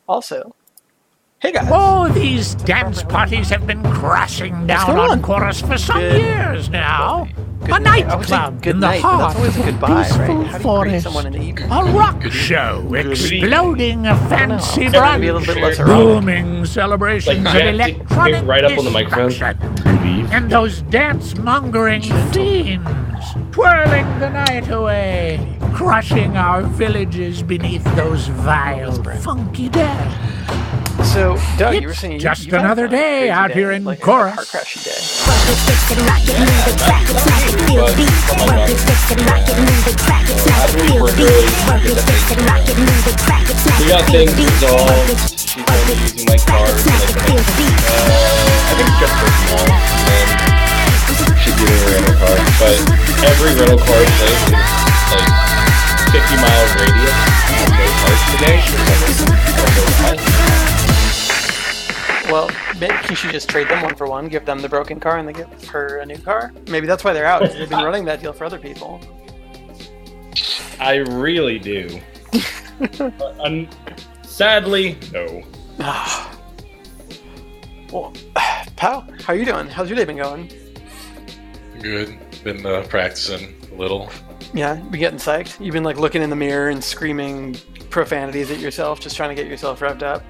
Also, hey guys. Oh, these dance parties have been crashing down on Chorus for some years now. A nightclub in the heart of a peaceful forest. A rock show exploding a fancy brunch. Booming celebrations of electronic right up on the microphone. And those dance-mongering fiends twirling the night away, crushing our villages beneath those vile, funky dance. So, Doug, it's you were saying just another day out here in Chorus. Car crashy day. We got things resolved. She's only using my card. I think just for small, and she's getting a rental car. But every rental car place is like 50-mile radius of no cars today. I don't know why. Well, maybe you should just trade them one for one, give them the broken car, and they give her a new car. Maybe that's why they're out. They've been running that deal for other people. I really do. Sadly, no. Well, Pow, how are you doing? How's your day been going? Good. Been practicing a little. Yeah, been getting psyched? You've been like looking in the mirror and screaming profanities at yourself, just trying to get yourself revved up?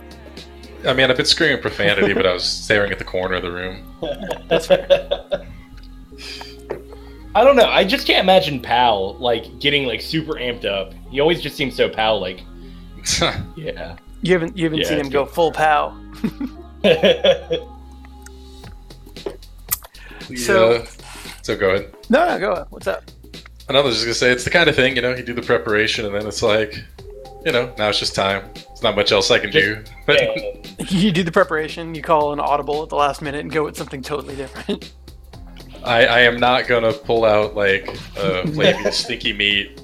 I mean, I've been screaming profanity, but I was staring at the corner of the room. That's fair. I don't know. I just can't imagine Pal like getting like super amped up. He always just seems so Pal like. Yeah. You haven't seen him go full Pow. So go ahead. No, go ahead. What's up? I was just gonna say it's the kind of thing, you do the preparation and then it's like, now it's just time. There's not much else I can do. You do the preparation, you call an audible at the last minute and go with something totally different. I am not gonna pull out like flaming stinky meat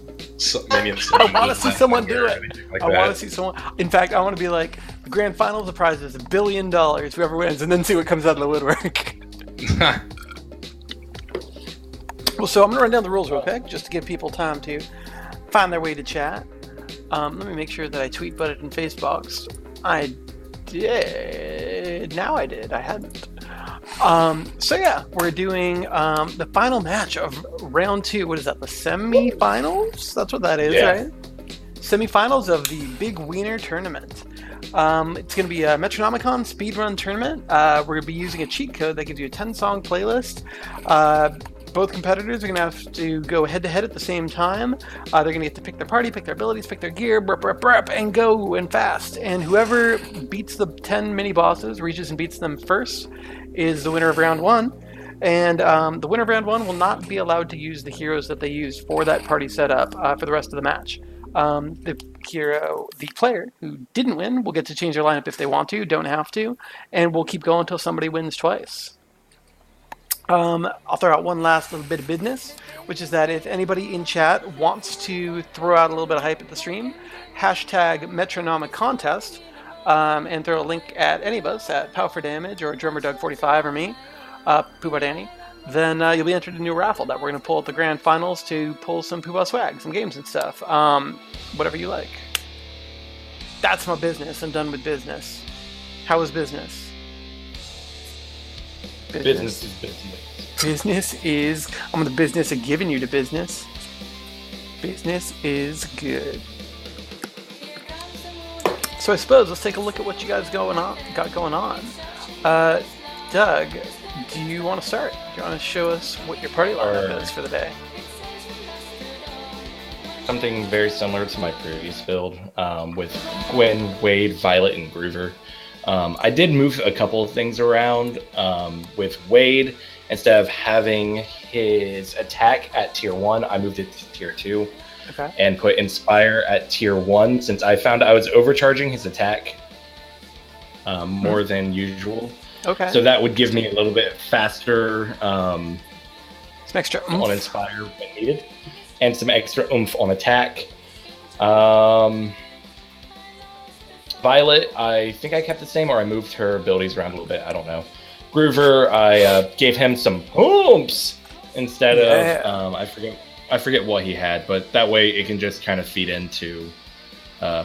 minions. I want to see someone do it. I want to see someone. In fact, I want to be like, the grand final of the prize is $1 billion, whoever wins, and then see what comes out of the woodwork. Well, so I'm going to run down the rules real quick, just to give people time to find their way to chat. Let me make sure that I tweet butted in Facebox. I did. Now I did. I hadn't. So yeah, we're doing the final match of round 2. What is that? The semifinals? That's what that is, right? Semifinals of the Big WEINER tournament. It's going to be a Metronomicon speedrun tournament. We're going to be using a cheat code that gives you a 10-song playlist. Both competitors are going to have to go head-to-head at the same time. They're going to get to pick their party, pick their abilities, pick their gear, and go and fast. And whoever beats the 10 mini-bosses, reaches and beats them first, is the winner of round 1. And the winner of round 1 will not be allowed to use the heroes that they used for that party setup for the rest of the match. The player who didn't win will get to change their lineup if they want to, don't have to, and we'll keep going until somebody wins twice. I'll throw out one last little bit of business, which is that if anybody in chat wants to throw out a little bit of hype at the stream, hashtag Metronomicontest, and throw a link at any of us, at PowForDamage or DrummerDoug45 or me, Poobah Danny, then you'll be entered in a new raffle that we're going to pull at the grand finals to pull some Poobah swag, some games and stuff. Whatever you like. That's my business. I'm done with business. How was business? Business is business. Business is... I'm in the business of giving you the business. Business is good. So I suppose let's take a look at what you guys got going on. Doug, do you want to start? Do you want to show us what your party lineup is for the day? Something very similar to my previous build, with Gwen, Wade, Violet, and Groover. I did move a couple of things around. With Wade, instead of having his attack at tier 1, I moved it to tier 2. Okay. And put Inspire at tier 1, since I found I was overcharging his attack more than usual. Okay. So that would give me a little bit faster some extra oomph on Inspire when needed, and some extra oomph on attack. Violet, I think I kept the same, or I moved her abilities around a little bit. I don't know. Groover, I gave him some oomph instead of I forget what he had, but that way it can just kind of feed into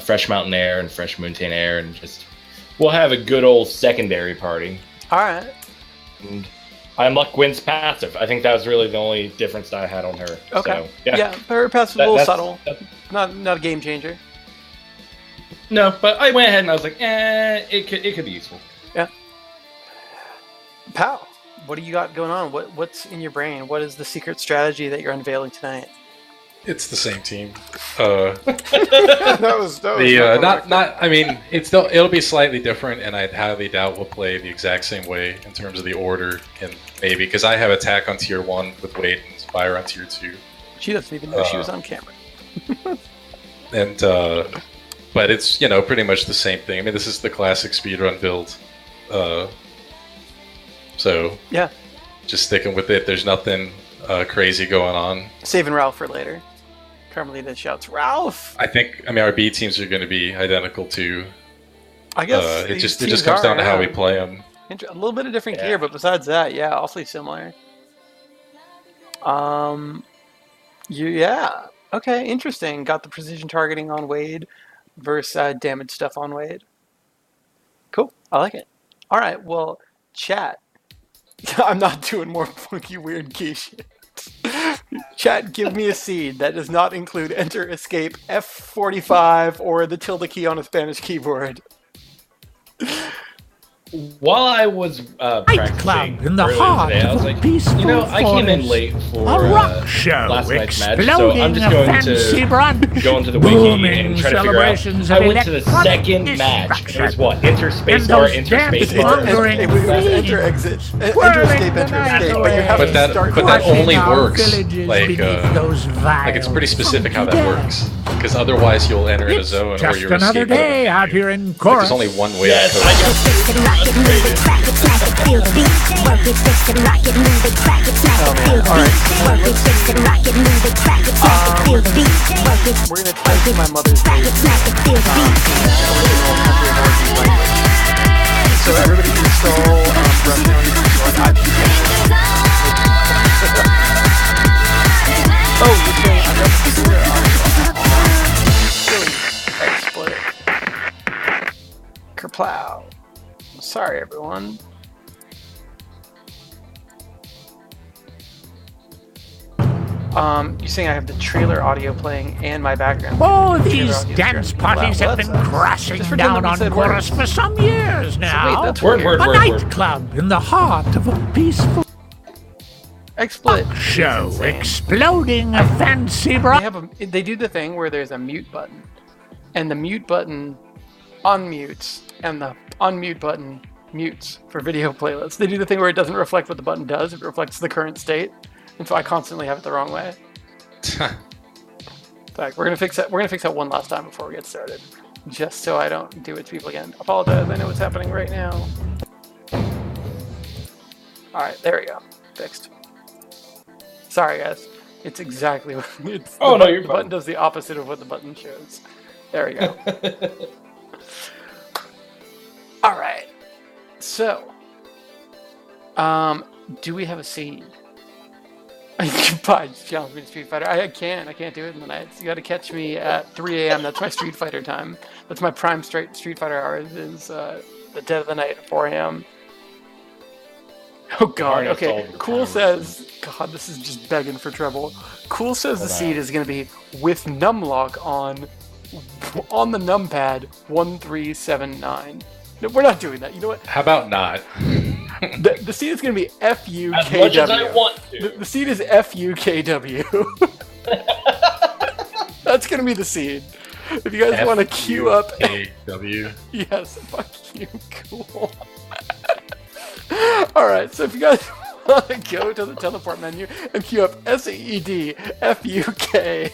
fresh mountain air and fresh mountain air, and just we'll have a good old secondary party. All right. And I unlocked Gwen's passive. I think that was really the only difference that I had on her. Okay. So, Yeah, her passive a little subtle. Not a game changer. No, but I went ahead and I was like, it could be useful. Yeah. Pow, what do you got going on? What's in your brain? What is the secret strategy that you're unveiling tonight? It's the same team. that was I mean, it'll be slightly different, and I highly doubt we'll play the exact same way in terms of the order, and maybe because I have attack on tier 1 with Wade and fire on tier 2. She doesn't even know she was on camera. And but it's pretty much the same thing. I mean, this is the classic speedrun build. So yeah, just sticking with it. There's nothing crazy going on. Saving Ralph for later. Carmelita shouts, "Ralph!" I mean, our B teams are going to be identical too. I guess it just comes down to how we play them. A little bit of different gear, but besides that, yeah, awfully similar. Yeah. Okay, interesting. Got the precision targeting on Wade versus damage stuff on Wade. Cool. I like it. All right. Well, chat. I'm not doing more funky, weird key shit. Chat, give me a seed that does not include enter, escape, F45, or the tilde key on a Spanish keyboard. While I was practicing in the heart today, I was like, I came in late for a rock show last night's match, so I'm just going to go into the wiki and try to figure out. I went to the second match. It was what? Enter spacebar, enter spacebar. It was enter exit, enter escape, enter escape. But you have to start. But that only works like it's pretty specific how that works, because otherwise you'll enter in a zone where you're another day out here in chorus. There's only one way to code. We're gonna type my mother's name. So everybody install you're saying I got the silly XSplit. Kerplow. Sorry, everyone. You're saying I have the trailer audio playing and my background. Oh, these dance parties have been crashing down on chorus for some years now. So wait, a nightclub in the heart of a peaceful XSplit show exploding a fancy they do the thing where there's a mute button, and the mute button unmutes, and the unmute button mutes for video playlists. They do the thing where it doesn't reflect what the button does; it reflects the current state. And so I constantly have it the wrong way. In fact, we're gonna fix that. We're gonna fix that one last time before we get started, just so I don't do it to people again. Apologize. I know what's happening right now. All right, there we go. Fixed. Sorry, guys. It's exactly what it's. Oh no, you're the button does the opposite of what the button shows. There we go. All right. So, do we have a seed? Goodbye, challenge me to Street Fighter. I can't do it in the nights. You got to catch me at 3 a.m. That's my Street Fighter time. That's my prime Street Fighter hours. Is the dead of the night at 4 a.m. Oh God. Okay. Cool says, God, this is just begging for trouble. Cool says the seed is going to be with numlock on the numpad 1379. No, we're not doing that. You know what? How about not? The seed is going to be FUKW. As much as I want to. The seed is FUKW. That's going to be the seed. If you guys want to queue up FUKW. Yes, fuck you, cool. Alright, so if you guys want to go to the teleport menu and queue up SEED FUK.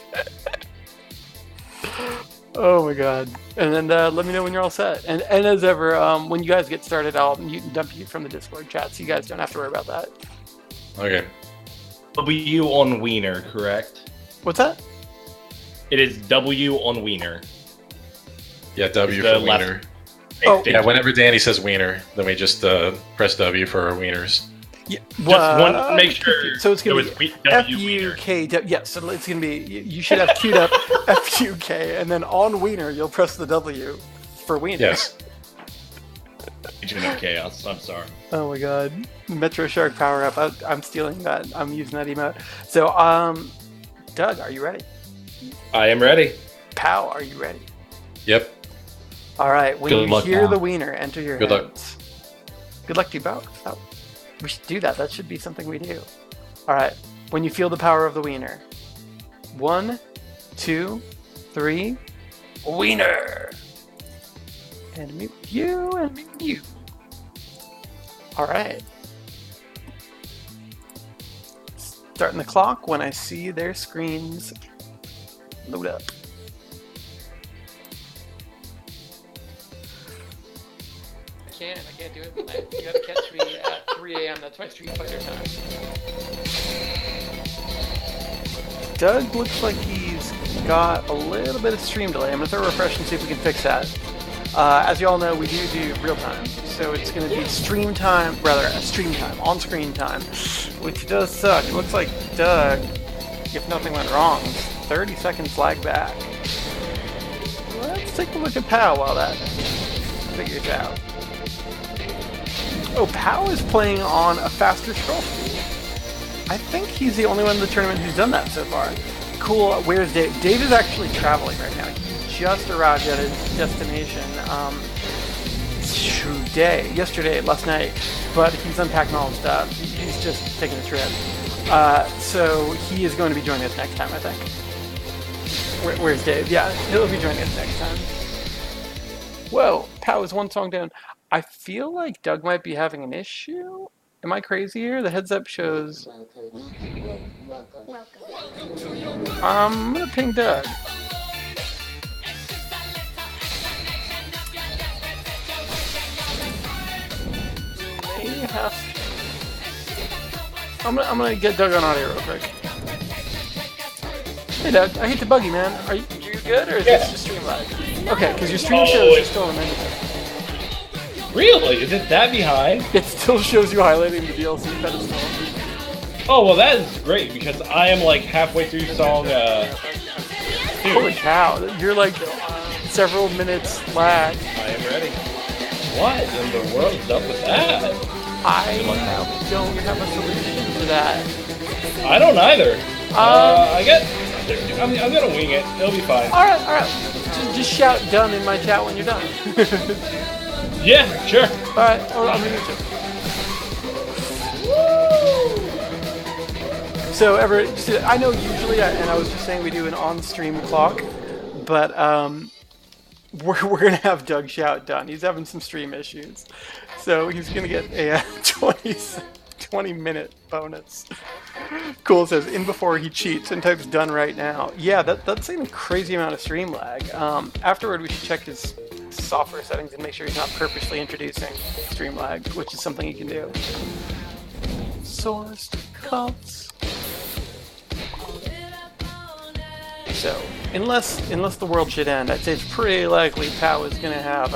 Oh my god. And then let me know when you're all set. And as ever, when you guys get started, I'll mute and dump you from the Discord chat, so you guys don't have to worry about that. Okay. W on Wiener, correct? What's that? It is W on Wiener. Yeah, W for Wiener. Oh. Yeah, whenever Danny says Wiener, then we just press W for our wieners. Yeah, just one. Make sure. So it's going to be FUK. Yes, so it's going to be. You should have queued up FUK, and then on Wiener you'll press the W for Wiener. Yes. Agent of Chaos. I'm sorry. Oh my God, Metro Shark power up. I'm stealing that. I'm using that emote. So, Doug, are you ready? I am ready. Pow, are you ready? Yep. All right. When Good you luck, hear Pow. the Wiener enter your Good luck. hands. Good luck to you both. Oh, we should do that. That should be something we do. All right. When you feel the power of the Wiener. 1, 2, 3. Wiener. And mute you and mute you. All right. Starting the clock when I see their screens load up. I can't do it. You gotta catch me at 3 a.m. That's my Street Fighter time. Doug looks like he's got a little bit of stream delay. I'm gonna throw a refresh and see if we can fix that. As you all know, we do real time, so it's gonna be stream time, on-screen time, which does suck. It looks like Doug, if nothing went wrong, 30 seconds lag back. Let's take a look at POW while that figures out. Oh, POW is playing on a faster scroll speed. I think he's the only one in the tournament who's done that so far. Cool. Where's Dave? Dave is actually traveling right now. He just arrived at his destination yesterday, last night, but he's unpacking all his stuff. He's just taking a trip. So he is going to be joining us next time, I think. Where's Dave? Yeah, he'll be joining us next time. Whoa, POW is one song down. I feel like Doug might be having an issue. Am I crazy here? The heads up shows. I'm gonna ping Doug. I'm gonna get Doug on audio real quick. Hey Doug, I hate to bug you, man. Are you good, or is this just stream lag? Okay, because your stream shows are still in the menu. Really? Is it that behind? It still shows you highlighting the DLC pedestal. Oh, well, that is great, because I am like halfway through song. Holy cow, you're like several minutes lag. I am ready. What in the world is up with that? I don't have a solution to that. I don't either. I'm gonna wing it. It'll be fine. Alright. Just shout done in my chat when you're done. Yeah, sure. Alright, I'm gonna mute you. So, I know usually, and I was just saying we do an on-stream clock, but we're gonna have Doug shout done. He's having some stream issues, so he's gonna get a 20-minute bonus. Cool says in before he cheats and types done right now. Yeah, that's a crazy amount of stream lag. Afterward, we should check his software settings and make sure he's not purposely introducing stream lag, which is something he can do. Sourced cups. So, unless the world should end, I'd say it's pretty likely POW is going to have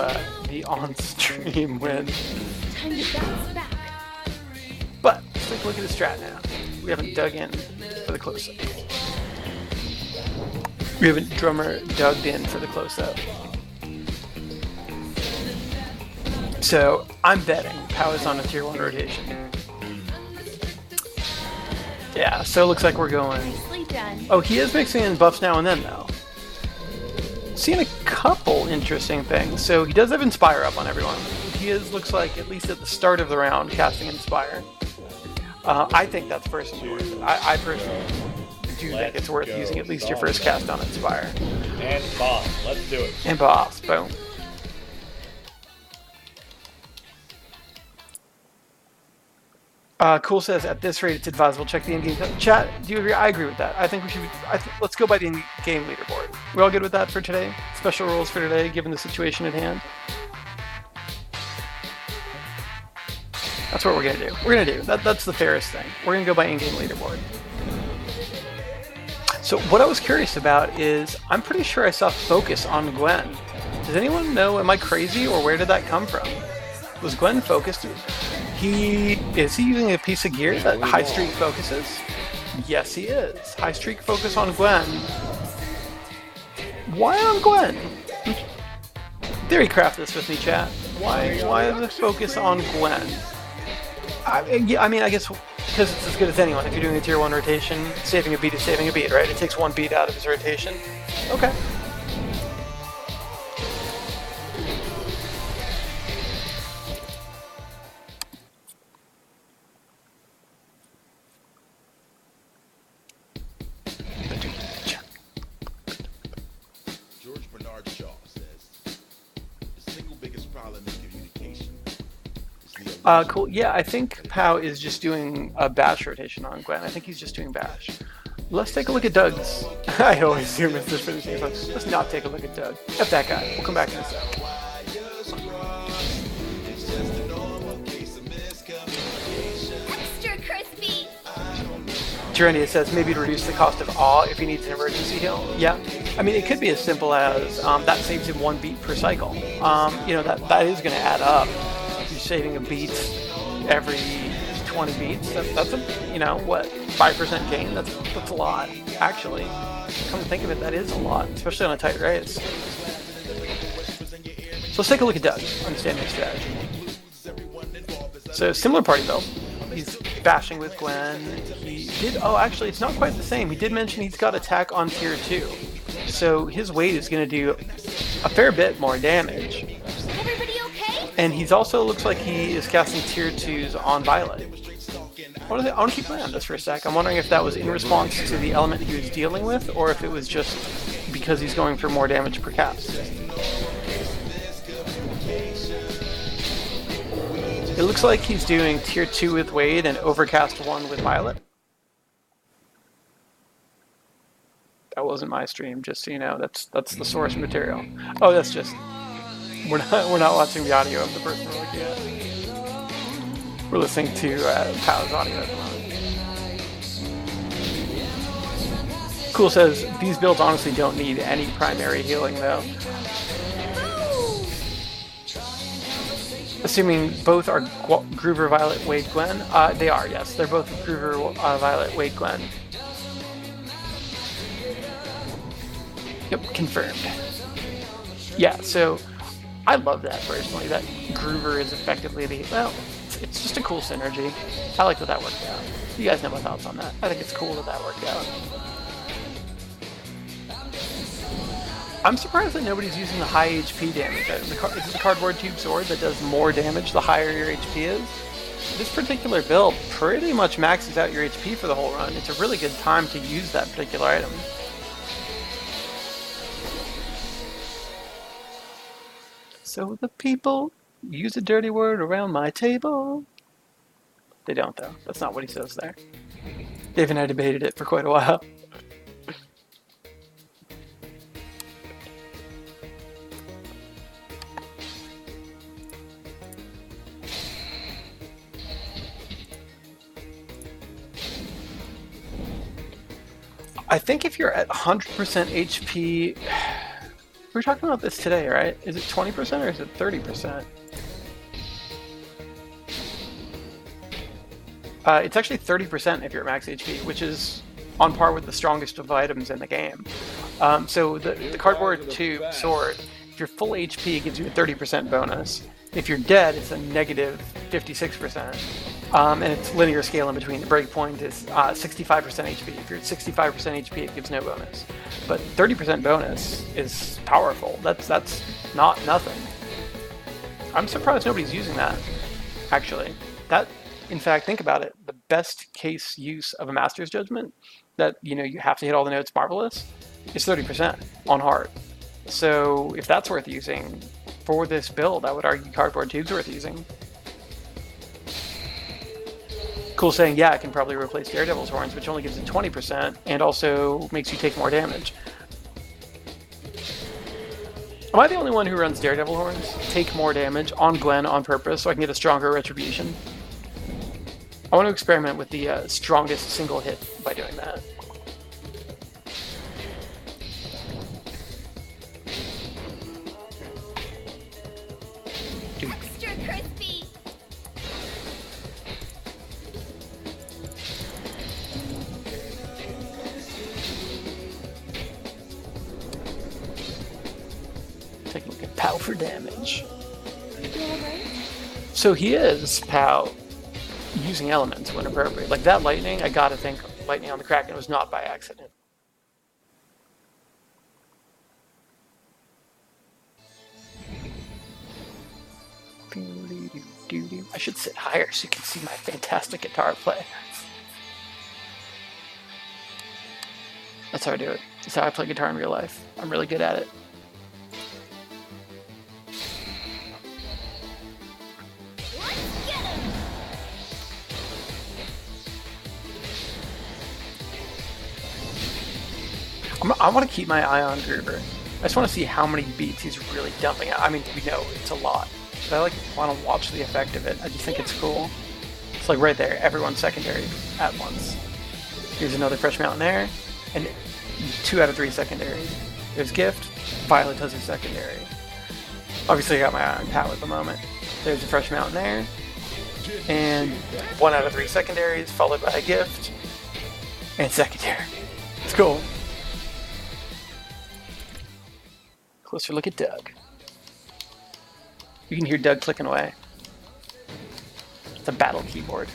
the on-stream win. But let's take a look at the strat now. We haven't dug in for the close-up. We haven't drummer dug in for the close-up. So, I'm betting POW is on a tier 1 rotation. Yeah, so it looks like we're going... Oh, he is mixing in buffs now and then, though. Seeing a couple interesting things. So he does have Inspire up on everyone. He looks like, at least at the start of the round, casting Inspire. I think that's personally worth it. I personally do think it's worth using at least your first cast on Inspire. And boss, let's do it. And boss, boom. Cool says, at this rate, it's advisable. Check the in-game chat. Do you agree? I agree with that. I think we should. Let's go by the in-game leaderboard. We all good with that for today? Special rules for today, given the situation at hand. That's what we're gonna do. We're gonna do. That's the fairest thing. We're gonna go by in-game leaderboard. So what I was curious about is, I'm pretty sure I saw focus on Gwen. Does anyone know? Am I crazy, or where did that come from? Was Gwen focused? Is he using a piece of gear that High Streak focuses? Yes, he is. High Streak focus on Gwen. Why on Gwen? Theory craft this with me, chat. Why the focus on Gwen? I mean, I guess because it's as good as anyone. If you're doing a tier 1 rotation, saving a beat is saving a beat, right? It takes 1 beat out of his rotation. Okay. Cool. Yeah, I think Pow is just doing a bash rotation on Gwen. I think he's just doing bash. Let's take a look at Doug's. I always assume it's this for the same one. Let's not take a look at Doug. F that guy. We'll come back in a sec. Extra crispy. Tyrannia says maybe to reduce the cost of awe if he needs an emergency heal. Yeah. I mean, it could be as simple as that saves him 1 beat per cycle. You know, that is going to add up. You're saving a beat every 20 beats. That's a, you know, what, 5% gain? That's a lot, actually. Come to think of it, that is a lot, especially on a tight race. So let's take a look at Doug, understanding his strategy. So similar party build. He's bashing with Gwen. He did, oh, actually, it's not quite the same. He did mention he's got attack on tier 2. So his weight is going to do a fair bit more damage. And he's also looks like he is casting tier 2s on Violet. I want to keep an eye on this for a sec. I'm wondering if that was in response to the element he was dealing with, or if it was just because he's going for more damage per cast. It looks like he's doing tier 2 with Wade and overcast 1 with Violet. That wasn't my stream, just so you know. That's the source material. Oh, that's just... We're not watching the audio of the person we're looking at. We're listening to Pow's audio at the moment. Cool says, these builds honestly don't need any primary healing though. Assuming both are Groover, Violet, Wade, Gwen? They are, yes. They're both Groover, Violet, Wade, Gwen. Yep, confirmed. Yeah, so... I love that personally, that Groover is effectively the, well, it's just a cool synergy. I like that worked out. You guys know my thoughts on that. I think it's cool that worked out. I'm surprised that nobody's using the high HP damage. Is it the cardboard tube sword that does more damage the higher your HP is? This particular build pretty much maxes out your HP for the whole run. It's a really good time to use that particular item. So the people use a dirty word around my table. They don't, though. That's not what he says there. Dave and I debated it for quite a while. I think if you're at 100% HP... We were talking about this today, right? Is it 20% or is it 30%? It's actually 30% if you're at max HP, which is on par with the strongest of items in the game. So the cardboard tube sword, if you're full HP, it gives you a 30% bonus. If you're dead, it's a negative 56%. And it's linear scale in between. The breakpoint is 65% HP. If you're at 65% HP, it gives no bonus. But 30% bonus is powerful. That's not nothing. I'm surprised nobody's using that, actually. That, in fact, think about it. The best case use of a Master's Judgment that, you know, you have to hit all the notes marvelous is 30% on hard. So if that's worth using for this build, I would argue cardboard tube's worth using. Cool saying, yeah, I can probably replace Daredevil's Horns, which only gives it 20% and also makes you take more damage. Am I the only one who runs Daredevil Horns? Take more damage on Gwen on purpose so I can get a stronger retribution? I want to experiment with the strongest single hit by doing that. Extra crispy. PowForDamage. So he is, Pow, using elements when appropriate. Like that lightning, I gotta think lightning on the Kraken was not by accident. I should sit higher so you can see my fantastic guitar play. That's how I do it. That's how I play guitar in real life. I'm really good at it. I want to keep my eye on Groover. I just want to see how many beats he's really dumping out. I mean, we know it's a lot, but I want to watch the effect of it. I just think it's cool. It's like right there, everyone's secondary at once. Here's another fresh mountain there, and 2 out of 3 secondary. There's Gift, Violet does his secondary. Obviously I got my eye on Pow at the moment. There's a fresh mountain there, and 1 out of 3 secondaries, followed by a Gift, and secondary. It's cool. Closer look at Doug. You can hear Doug clicking away. It's a battle keyboard.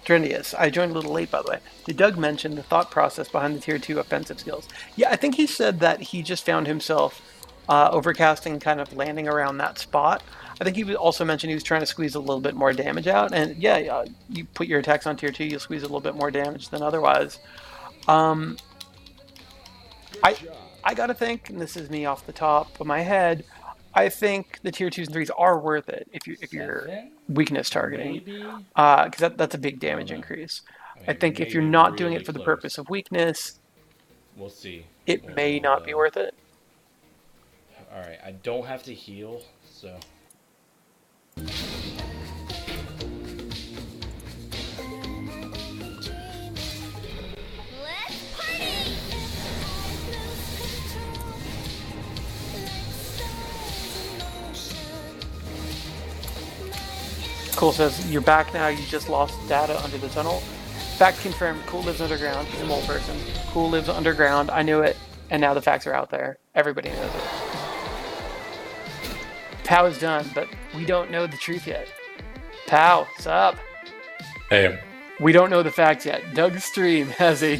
Trendius, I joined a little late by the way. Did Doug mention the thought process behind the tier 2 offensive skills? Yeah, I think he said that he just found himself overcasting, kind of landing around that spot. I think he also mentioned he was trying to squeeze a little bit more damage out, and yeah, you put your attacks on tier 2, you'll squeeze a little bit more damage than otherwise. I gotta think, and this is me off the top of my head, I think the tier 2s and 3s are worth it if you're weakness targeting, because that's a big damage increase. I think if you're not doing it for the purpose of weakness, we'll see. It may not be worth it. All right, I don't have to heal, so. Cool says, you're back now, you just lost data under the tunnel. Fact confirmed, Cool lives underground, he's a mole person. Cool lives underground, I knew it, and now the facts are out there. Everybody knows it. Pow is done, but we don't know the truth yet. Pow, what's up? Hey. We don't know the facts yet. Doug's stream has a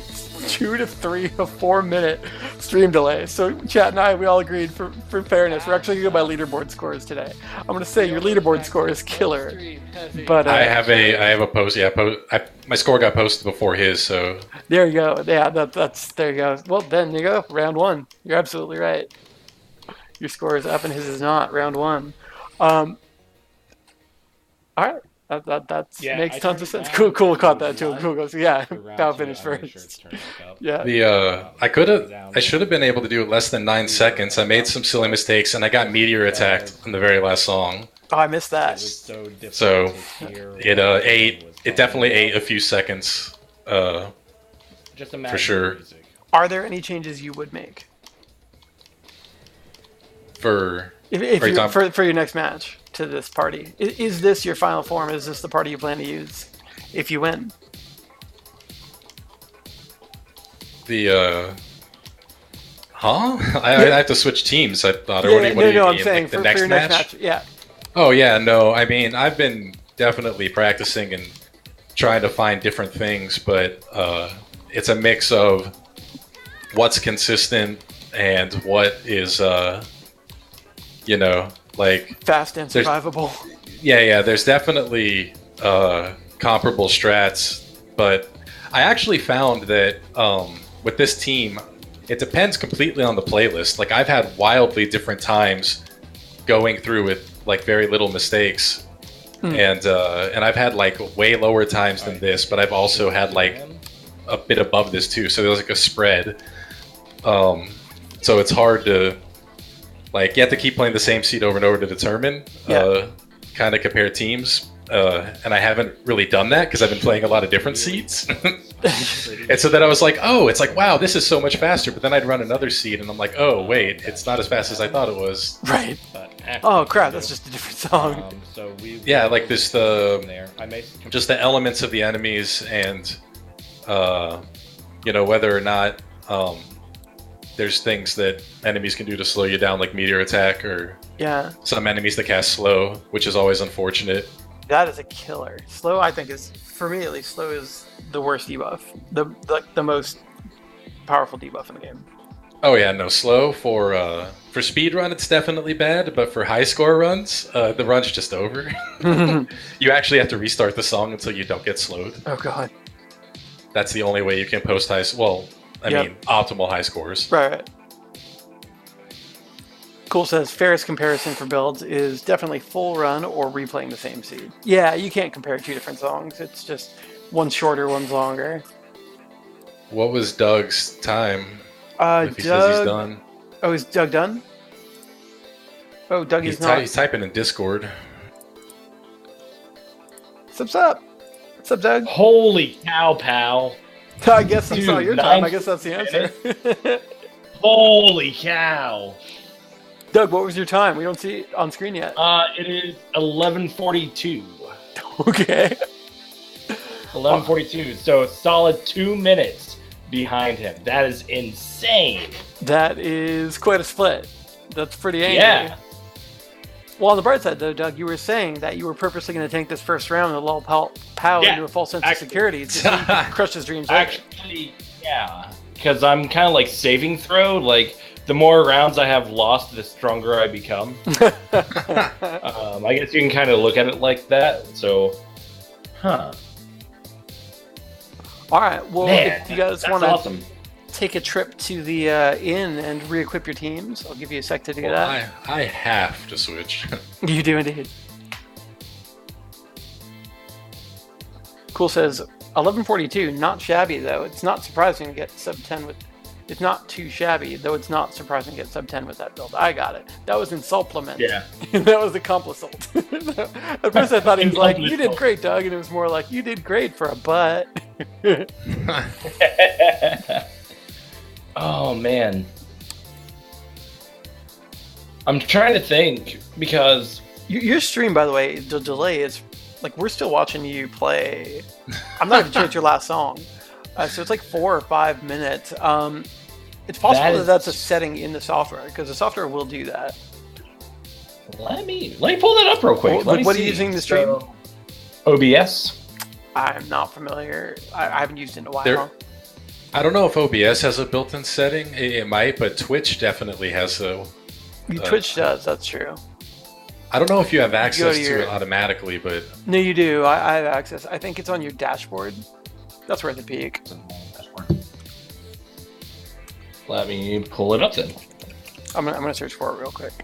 2 to 3 to 4 minute stream delay. So chat and I, we all agreed for fairness. We're actually going to go by leaderboard scores today. I'm going to say your leaderboard score is killer. But I have a post. Yeah, my score got posted before his, so there you go. Yeah, that's there you go. Well, then there you go. Round 1. You're absolutely right. Your score is up and his is not. Round 1. All right. That makes tons of sense. Cool caught that too. Cool goes. Yeah, Pow finished first. Yeah. I should have been able to do it less than 9 seconds. I made some silly mistakes and I got meteor attacked in the very last song. Oh, I missed that. So it definitely ate a few seconds. For sure. Are there any changes you would make for your next match to this party? Is this your final form? Is this the party you plan to use if you win? I have to switch teams. I thought. I'm saying for your next match. Yeah. Oh yeah, no. I mean, I've been definitely practicing and trying to find different things, but it's a mix of what's consistent and what is like fast and survivable. Yeah. There's definitely comparable strats, but I actually found that with this team, it depends completely on the playlist. Like I've had wildly different times going through with like very little mistakes, and I've had like way lower times than this, but I've also had like a bit above this too. So there's like a spread. So it's hard to. Like, you have to keep playing the same seed over and over to determine, kind of compare teams. And I haven't really done that because I've been playing a lot of different seeds. And so then I was like, oh, it's like, wow, this is so much faster. But then I'd run another seed and I'm like, oh, wait, it's not as fast as I thought it was. Right. Oh, crap, that's just a different song. Like this, just the elements of the enemies and, whether or not There's things that enemies can do to slow you down, like meteor attack, or some enemies that cast slow, which is always unfortunate. That is a killer. Slow, I think, is, for me at least, slow is the worst debuff. The most powerful debuff in the game. Oh yeah, no, slow for speed run it's definitely bad, but for high score runs, the run's just over. You actually have to restart the song until you don't get slowed. Oh god. That's the only way you can post high. Well, I mean, optimal high scores. Right. Cool says fairest comparison for builds is definitely full run or replaying the same seed. Yeah, you can't compare two different songs. It's just one's shorter, one's longer. What was Doug's time? If he says he's done. Oh, is Doug done? Oh, Doug is not. He's typing in Discord. What's up? What's up, Doug? Holy cow, pal. I guess that's not your time. I guess that's the answer. Holy cow. Doug, what was your time? We don't see it on screen yet. It is 11:42. Okay. 11:42. So a solid 2 minutes behind him. That is insane. That is quite a split. That's pretty angry. Yeah. Well, on the bright side, though, Doug, you were saying that you were purposely going to tank this first round and lull Pow into a false sense of security to crush his dreams. Actually, yeah. Because I'm kind of like saving throw. Like, the more rounds I have lost, the stronger I become. I guess you can kind of look at it like that. So, All right. Well, man, if you guys want to take a trip to the inn and re-equip your teams, I'll give you a sec to do that. I have to switch. You do indeed. Cool says 11:42. Not shabby though. It's not surprising to get sub 10 with. It's not too shabby, though it's not surprising to get sub 10 with that build. I got it. That was insultment. Yeah. That was the complisult. At first I thought he was like, you did great, Doug, and it was more like, you did great for a butt. Oh, man. I'm trying to think, because... Your stream, by the way, the delay is... Like, we're still watching you play... I'm not even sure it's your last song. So it's like 4 or 5 minutes. It's possible that that's a setting in the software, because the software will do that. Let me pull that up real quick. What are you using the stream? So, OBS. I'm not familiar. I haven't used it in a while. I don't know if OBS has a built-in setting. It might, but Twitch definitely has a... Twitch does, that's true. I don't know if you have access to it automatically, but... No, you do. I have access. I think it's on your dashboard. That's where the peak. Let me pull it up then. I'm gonna search for it real quick.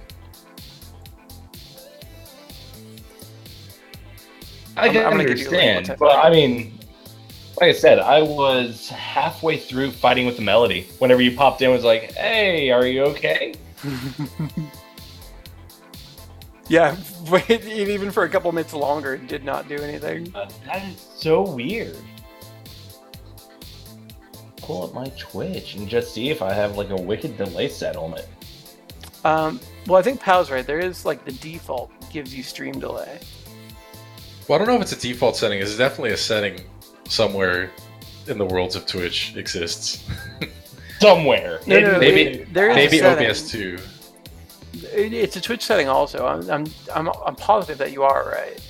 I can understand, but I mean, like I said, I was halfway through fighting with the melody. Whenever you popped in, it was like, "Hey, are you okay?" Yeah, even for a couple minutes longer, it did not do anything. That is so weird. Pull up my Twitch and just see if I have like a wicked delay set on it. Well, I think Pow's right. There is like the default gives you stream delay. Well, I don't know if it's a default setting. It's definitely a setting somewhere in the worlds of Twitch exists. Somewhere. No, maybe OBS too. It's a Twitch setting also. I'm positive that you are right.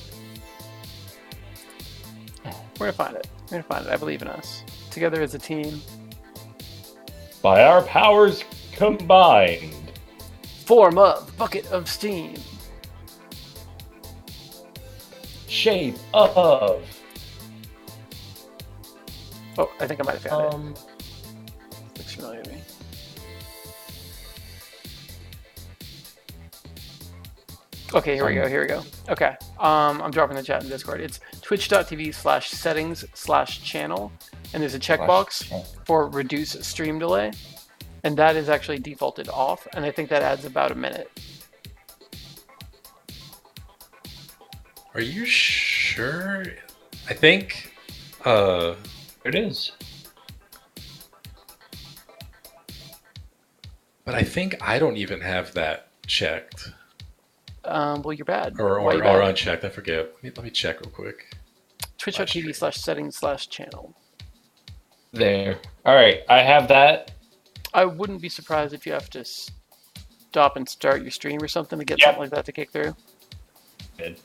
We're gonna find it. I believe in us. Together as a team. By our powers combined. Form a bucket of steam. Shape of. Oh, I think I might have found it. Looks familiar to me. Okay, here we go. Okay, I'm dropping the chat in Discord. It's twitch.tv/settings/channel, and there's a checkbox for reduce stream delay, and that is actually defaulted off, and I think that adds about a minute. Are you sure? I think it is. But I think I don't even have that checked. Well, you're bad. Or unchecked, I forget. Let me check real quick. Twitch.tv/settings/channel. There. Alright, I have that I wouldn't be surprised if you have to stop and start your stream or something to get something like that to kick through. Good.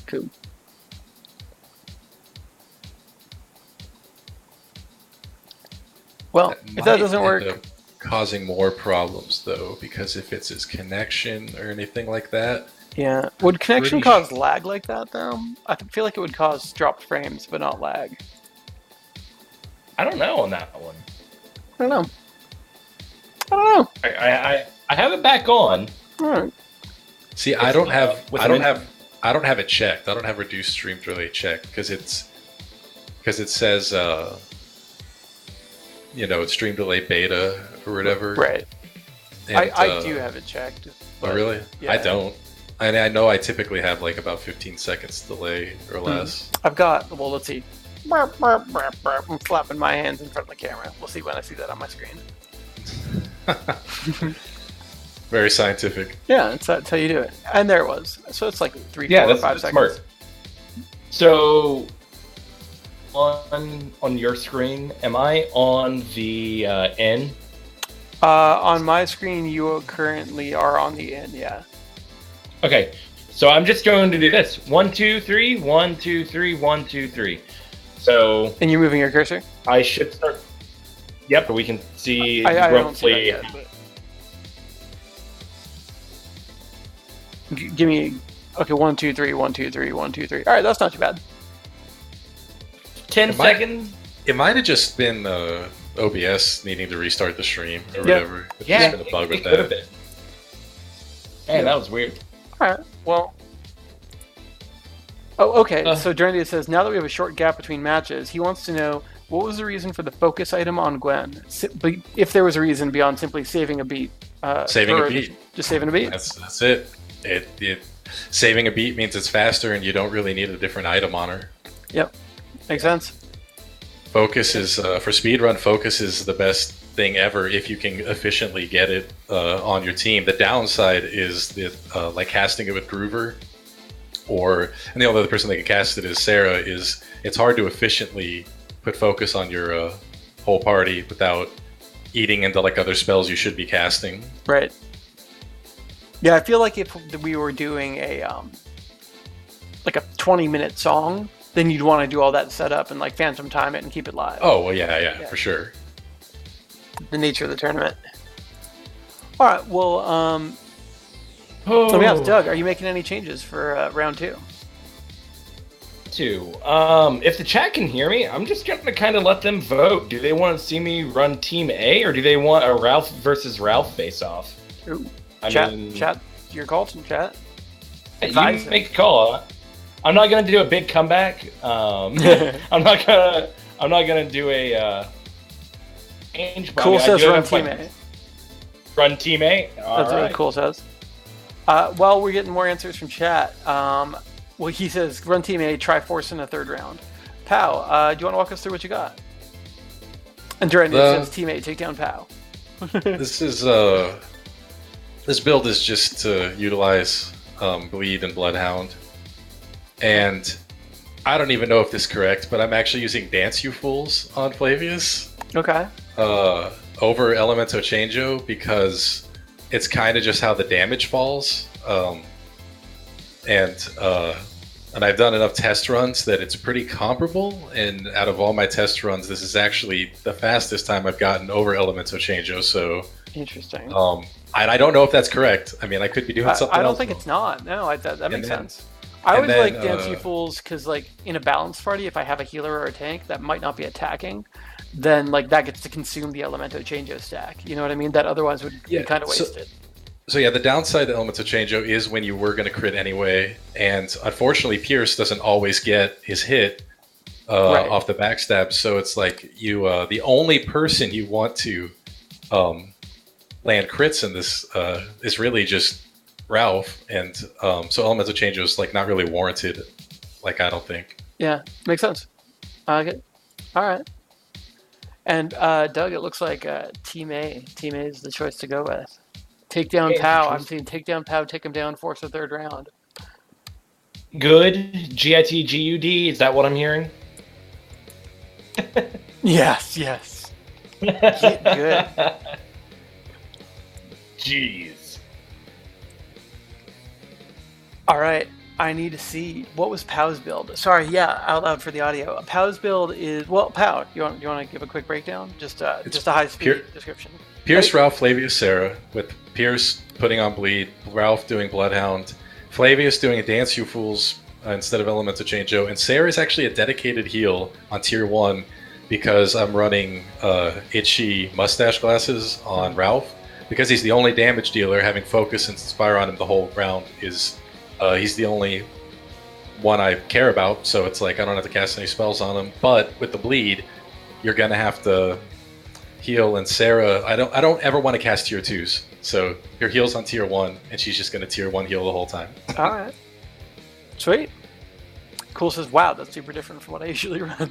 Cool. Well, if that doesn't work, causing more problems though, because if it's his connection or anything like that. Yeah. Would connection cause lag like that though? I feel like it would cause dropped frames, but not lag. I don't know on that one. I don't know. I have it back on. All right. See, I don't have it checked. I don't have reduced stream delay checked because it says it's stream delay beta or whatever. Right. And, I do have it checked. Oh really? Yeah. I don't. I know I typically have like about 15 seconds delay or less. I've got, well, let's see. Burp, burp, burp, burp. I'm flapping my hands in front of the camera. We'll see when I see that on my screen. Very scientific. Yeah, that's how you do it. And there it was. So it's like 3, 4, 5 seconds. Smart. So on your screen, am I on the N? On my screen, you currently are on the N, yeah. Okay, so I'm just going to do this. 1, 2, 3, 1, 2, 3, 1, 2, 3. So. And you're moving your cursor? I should start. Yep, we can see I roughly. don't see that yet, but... Give me. Okay, 1, 2, 3, 1, 2, 3, 1, 2, 3. All right, that's not too bad. 10 seconds. It might have just been OBS needing to restart the stream or whatever. It's just been a bug with that. Man, that was weird. All right. Well. Oh, okay. So Drendia says, now that we have a short gap between matches, he wants to know what was the reason for the focus item on Gwen. If there was a reason beyond simply saving a beat. Saving a beat. Just saving a beat. That's it. It saving a beat means it's faster, and you don't really need a different item on her. Yep. Makes sense. Focus is for speedrun. Focus is the best thing ever if you can efficiently get it on your team. The downside is that like casting it with Groover, and the only other person that can cast it is Sarah. It's hard to efficiently put focus on your whole party without eating into like other spells you should be casting. Right. Yeah, I feel like if we were doing a like a 20-minute song, then you'd want to do all that setup and like phantom time it and keep it live. Oh well, yeah, for sure. The nature of the tournament. All right, well, let me ask Doug: are you making any changes for round 2? If the chat can hear me, I'm just gonna kind of let them vote. Do they want to see me run Team A, or do they want a Ralph versus Ralph face-off? Ooh. Chat, your call to chat. You make a call. I'm not gonna do a big comeback. I'm not gonna do a change. Cool says run Team A. Run Team A. That's what Cool says. Well, we're getting more answers from chat. Well, he says run Team A, try force in a third round. Pow, do you want to walk us through what you got? And Durant says Team A, take down Pow. This build is just to utilize Bleed and Bloodhound. And I don't even know if this is correct, but I'm actually using Dance You Fools on Flavius. Okay. Over Elemento Changeo because it's kind of just how the damage falls. And I've done enough test runs that it's pretty comparable. And out of all my test runs, this is actually the fastest time I've gotten over Elemento Changeo. So interesting. I don't know if that's correct. I mean, I could be doing something else. I don't think it's not. No, that makes sense. I always like Dance You Fools because, like, in a balanced party, if I have a healer or a tank that might not be attacking, then like that gets to consume the Elemento Changeo stack. You know what I mean? That otherwise would be kind of wasted. So yeah, the downside to Elemento Changeo is when you were going to crit anyway, and unfortunately, Pierce doesn't always get his hit off the backstab. So it's like you, the only person you want to land crits in this is really just Ralph, and so Elemental Changeo is like not really warranted. Like, I don't think. Yeah, makes sense. Okay, all right. And Doug, it looks like Team A is the choice to go with. Take down Pow. I'm seeing take down Pow, take him down, force a third round. Good. GITGUD. Is that what I'm hearing? Yes. Good. Jeez. All right. I need to see what was Pow's build. Sorry, yeah, out loud for the audio. Pow's build is Pow. You want to give a quick breakdown? Just a high speed description. Pierce, Ralph, Flavius, Sarah, with Pierce putting on bleed, Ralph doing Bloodhound, Flavius doing a Dance You Fools instead of Elemental Change-O, and Sarah is actually a dedicated heal on tier 1 because I'm running itchy mustache glasses on Ralph because he's the only damage dealer. Having Focus and Inspire on him the whole round is he's the only one I care about, so it's like I don't have to cast any spells on him. But with the bleed, you're gonna have to heal, and Sarah, I don't ever want to cast tier 2s. So your heal's on tier 1, and she's just gonna tier 1 heal the whole time. All right, sweet. Cool says, "Wow, that's super different from what I usually run."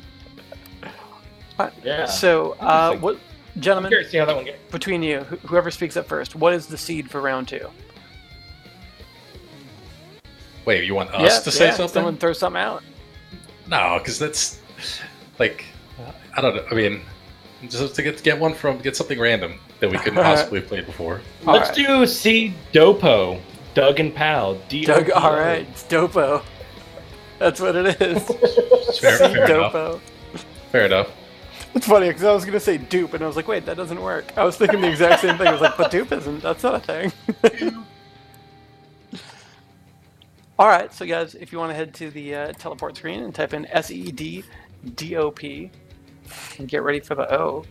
Right. Yeah. So, what, gentlemen? Curious to see how that one goes. Between you, whoever speaks up first, what is the seed for round 2? Wait, you want us to say something? Someone throw something out. No, because that's like I don't know. I mean, just to get something random that we couldn't possibly have played before. Let's do C Dopo, Doug and Pow. Doug, all right, it's Dopo. That's what it is. Fair Dopo. enough. Fair enough. It's funny because I was gonna say dupe, and I was like, wait, that doesn't work. I was thinking the exact same thing. I was like, but dupe isn't. That's not a thing. All right, so guys, if you want to head to the teleport screen and type in SEDDOP and get ready for the O.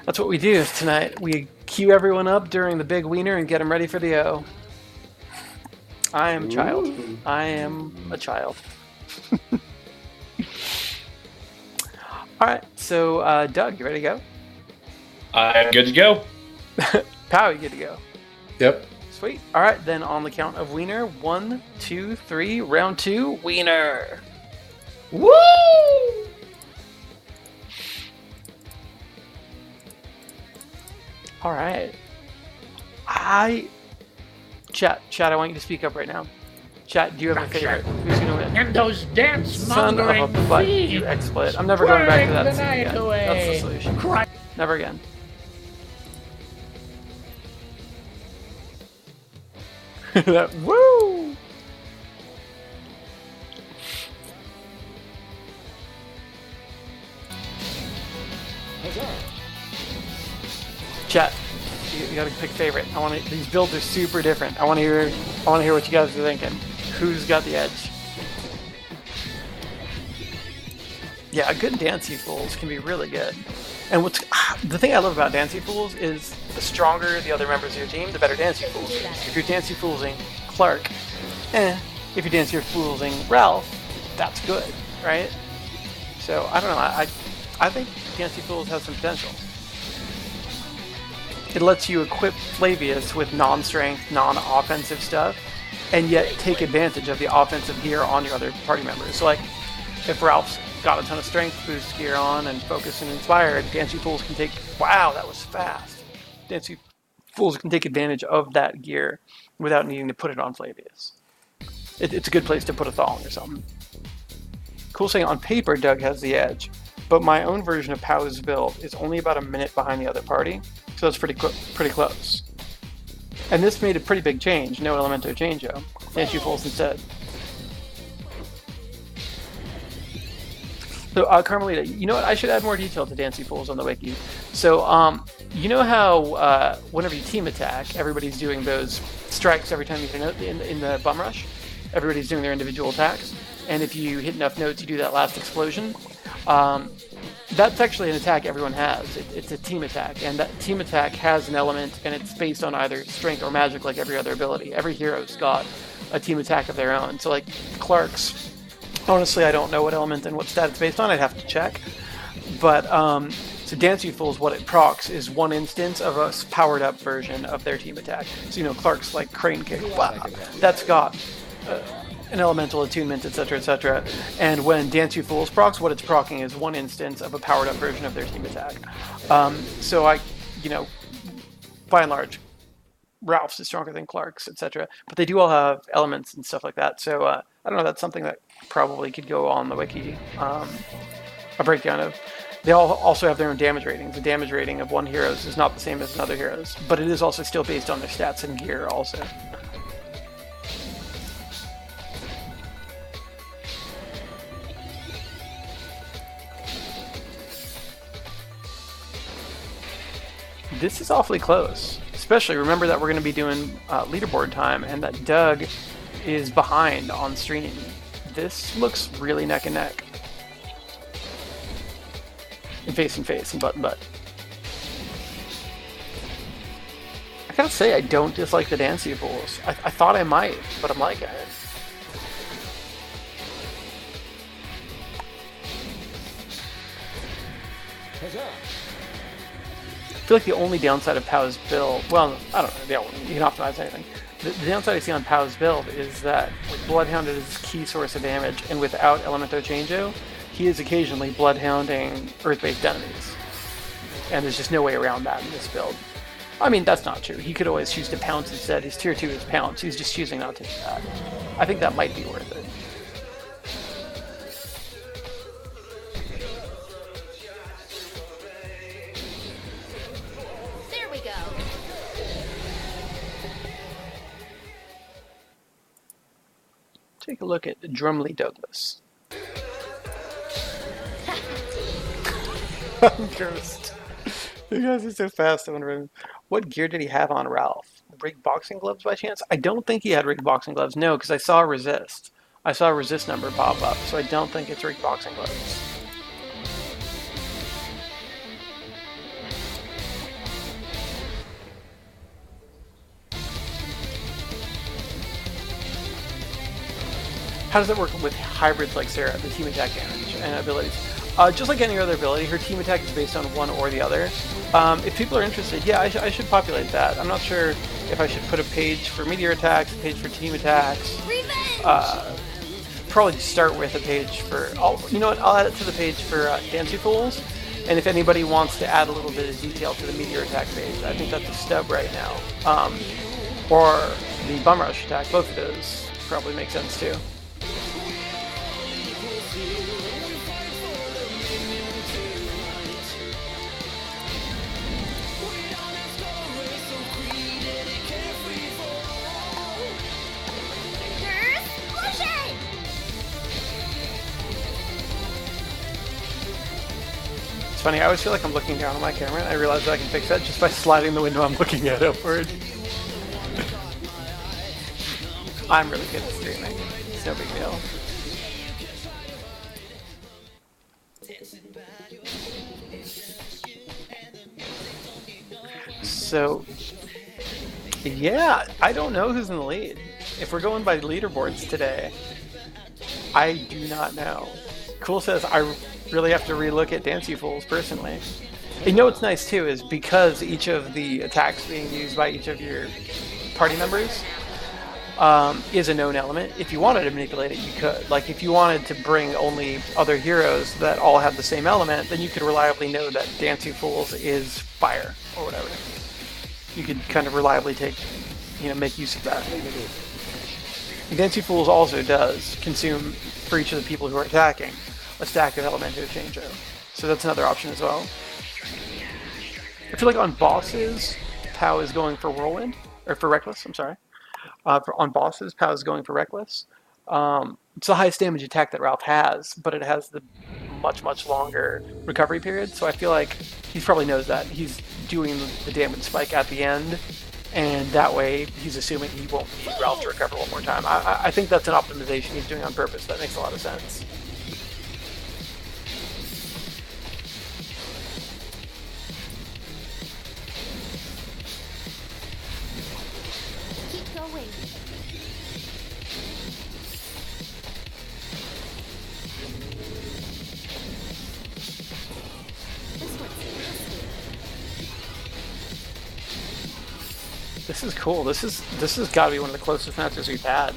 That's what we do tonight. We queue everyone up during the big wiener and get them ready for the O. I am a child. I am a child. All right, so Doug, you ready to go? I'm good to go. Pow, you good to go? Yep. Sweet. All right, then on the count of wiener, 1, 2, 3, round 2, wiener. Woo! All right. Chat, I want you to speak up right now. Chat, do you have a favorite? Who's gonna win? And those dance Son of a mongering butt, you thieves. XSplit. I'm never going back to that Drag the scene night again. away. That's the solution. Cry. Never again. Woo! Chat, you gotta pick favorite. These builds are super different. I want to hear what you guys are thinking. Who's got the edge? Yeah, a good Dance You Fools can be really good. And the thing I love about Dance You Fools is the stronger the other members of your team, the better Dance You Fools is. If you're Dance You Foolsing Clark, if you're Dance You Foolsing Ralph, that's good, right? So I don't know. I think Dance You Fools has some potential. It lets you equip Flavius with non-strength, non-offensive stuff, and yet take advantage of the offensive gear on your other party members. So like, if Ralph's got a ton of strength boost gear on and Focus and Inspired, Dance You Fools can take, wow, that was fast. Dance You Fools can take advantage of that gear without needing to put it on Flavius. It's a good place to put a thong or something. Cool saying, on paper, Doug has the edge, but my own version of Pow's build is only about a minute behind the other party, so that's pretty close. And this made a pretty big change, no Elemento Change-O. Dance You Fools instead. So, Carmelita, you know what? I should add more detail to Dance You Fools on the wiki. So, you know how whenever you team attack, everybody's doing those strikes every time you hit a note in the bum rush? Everybody's doing their individual attacks. And if you hit enough notes, you do that last explosion. That's actually an attack everyone has. It's a team attack. And that team attack has an element, and it's based on either strength or magic like every other ability. Every hero's got a team attack of their own. So, like, Clark's, honestly, I don't know what element and what stat it's based on. I'd have to check. But, so Dance You Fools, what it procs is one instance of a powered up version of their team attack. So, you know, Clark's like Crane Kick. Wow, that's got an elemental attunement, etc., etc. And when Dance You Fools procs, what it's procking is one instance of a powered up version of their team attack. So by and large, Ralph's is stronger than Clark's, etc. But they do all have elements and stuff like that. So I don't know, that's something that probably could go on the wiki, a breakdown of. They all also have their own damage ratings. The damage rating of one hero's is not the same as another hero's, but it is also still based on their stats and gear also. This is awfully close. Especially remember that we're going to be doing leaderboard time, and that Doug is behind on stream. This looks really neck and neck. And face, and butt and butt. I gotta say, I don't dislike the Dancy Fools. I thought I might, but I'm like, I feel like the only downside of Pow's build, well, I don't know, you can optimize anything. The downside I see on Pow's build is that with Bloodhound is his key source of damage, and without Elemento Changeo, he is occasionally Bloodhounding Earth-based enemies. And there's just no way around that in this build. I mean, that's not true. He could always choose to pounce instead. His tier 2 is pounce. He's just choosing not to do that. I think that might be worth it. Take a look at Drumly Douglas. I'm cursed. You guys are so fast. I'm wondering, what gear did he have on Ralph? Rigged boxing gloves by chance? I don't think he had rigged boxing gloves. No, because I saw resist. I saw a resist number pop up, so I don't think it's rigged boxing gloves. How does it work with hybrids like Sarah, the team attack damage and abilities? Just like any other ability, her team attack is based on one or the other. If people are interested, yeah, I should populate that. I'm not sure if I should put a page for meteor attacks, a page for team attacks. Probably just start with a page for, you know what, I'll add it to the page for Dancy Fools. And if anybody wants to add a little bit of detail to the meteor attack page, I think that's a stub right now. Or the bum rush attack, both of those probably make sense too. It's funny, I always feel like I'm looking down on my camera, and I realize that I can fix that just by sliding the window I'm looking at upward. I'm really good at streaming. It's no big deal. So, yeah, I don't know who's in the lead. If we're going by leaderboards today, I do not know. Cool says, I really have to relook at Dancy Fools personally. You know what's nice too is because each of the attacks being used by each of your party members is a known element. If you wanted to manipulate it, you could. Like if you wanted to bring only other heroes that all have the same element, then you could reliably know that Dancy Fools is fire or whatever. You could kind of reliably make use of that. Dancy Fools also does consume, for each of the people who are attacking, a stack of Elemento Changeo. So that's another option as well. I feel like on bosses, Pow is going for Whirlwind, or for Reckless, I'm sorry. On bosses, Pow is going for Reckless. It's the highest damage attack that Ralph has, but it has the much, much longer recovery period, so I feel like he probably knows that. He's doing the damage spike at the end, and that way he's assuming he won't need Ralph to recover one more time. I think that's an optimization he's doing on purpose. That makes a lot of sense. Keep going. This is cool. This has got to be one of the closest matches we've had.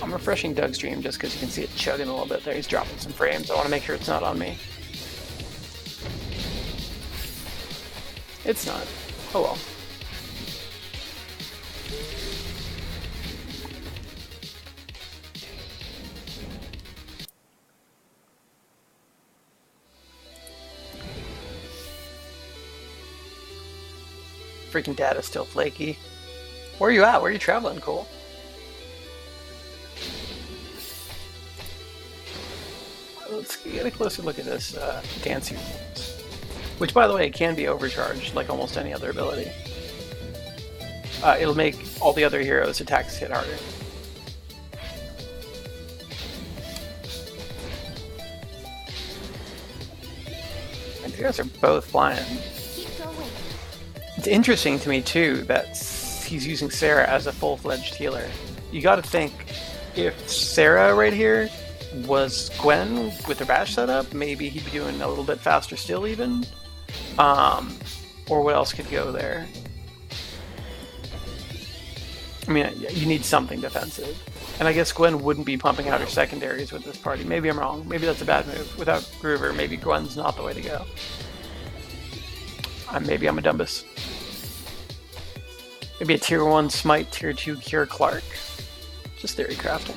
I'm refreshing Doug's stream just because you can see it chugging a little bit there. He's dropping some frames. I want to make sure it's not on me. It's not. Oh well. freaking data's still flaky. Where are you at? Where are you traveling, Cole? Let's get a closer look at this dancing, which, by the way, can be overcharged like almost any other ability. It'll make all the other heroes' attacks hit harder. And these guys are both flying. It's interesting to me too that he's using Sarah as a full-fledged healer. You got to think, if Sarah right here was Gwen with her bash setup, maybe he'd be doing a little bit faster still even. Or what else could go there? I mean, you need something defensive. And I guess Gwen wouldn't be pumping out her secondaries with this party. Maybe I'm wrong. Maybe that's a bad move. Without Groover, maybe Gwen's not the way to go. Maybe I'm a dumbus. Maybe a tier 1 smite, tier 2 cure Clark. Just theory crafting.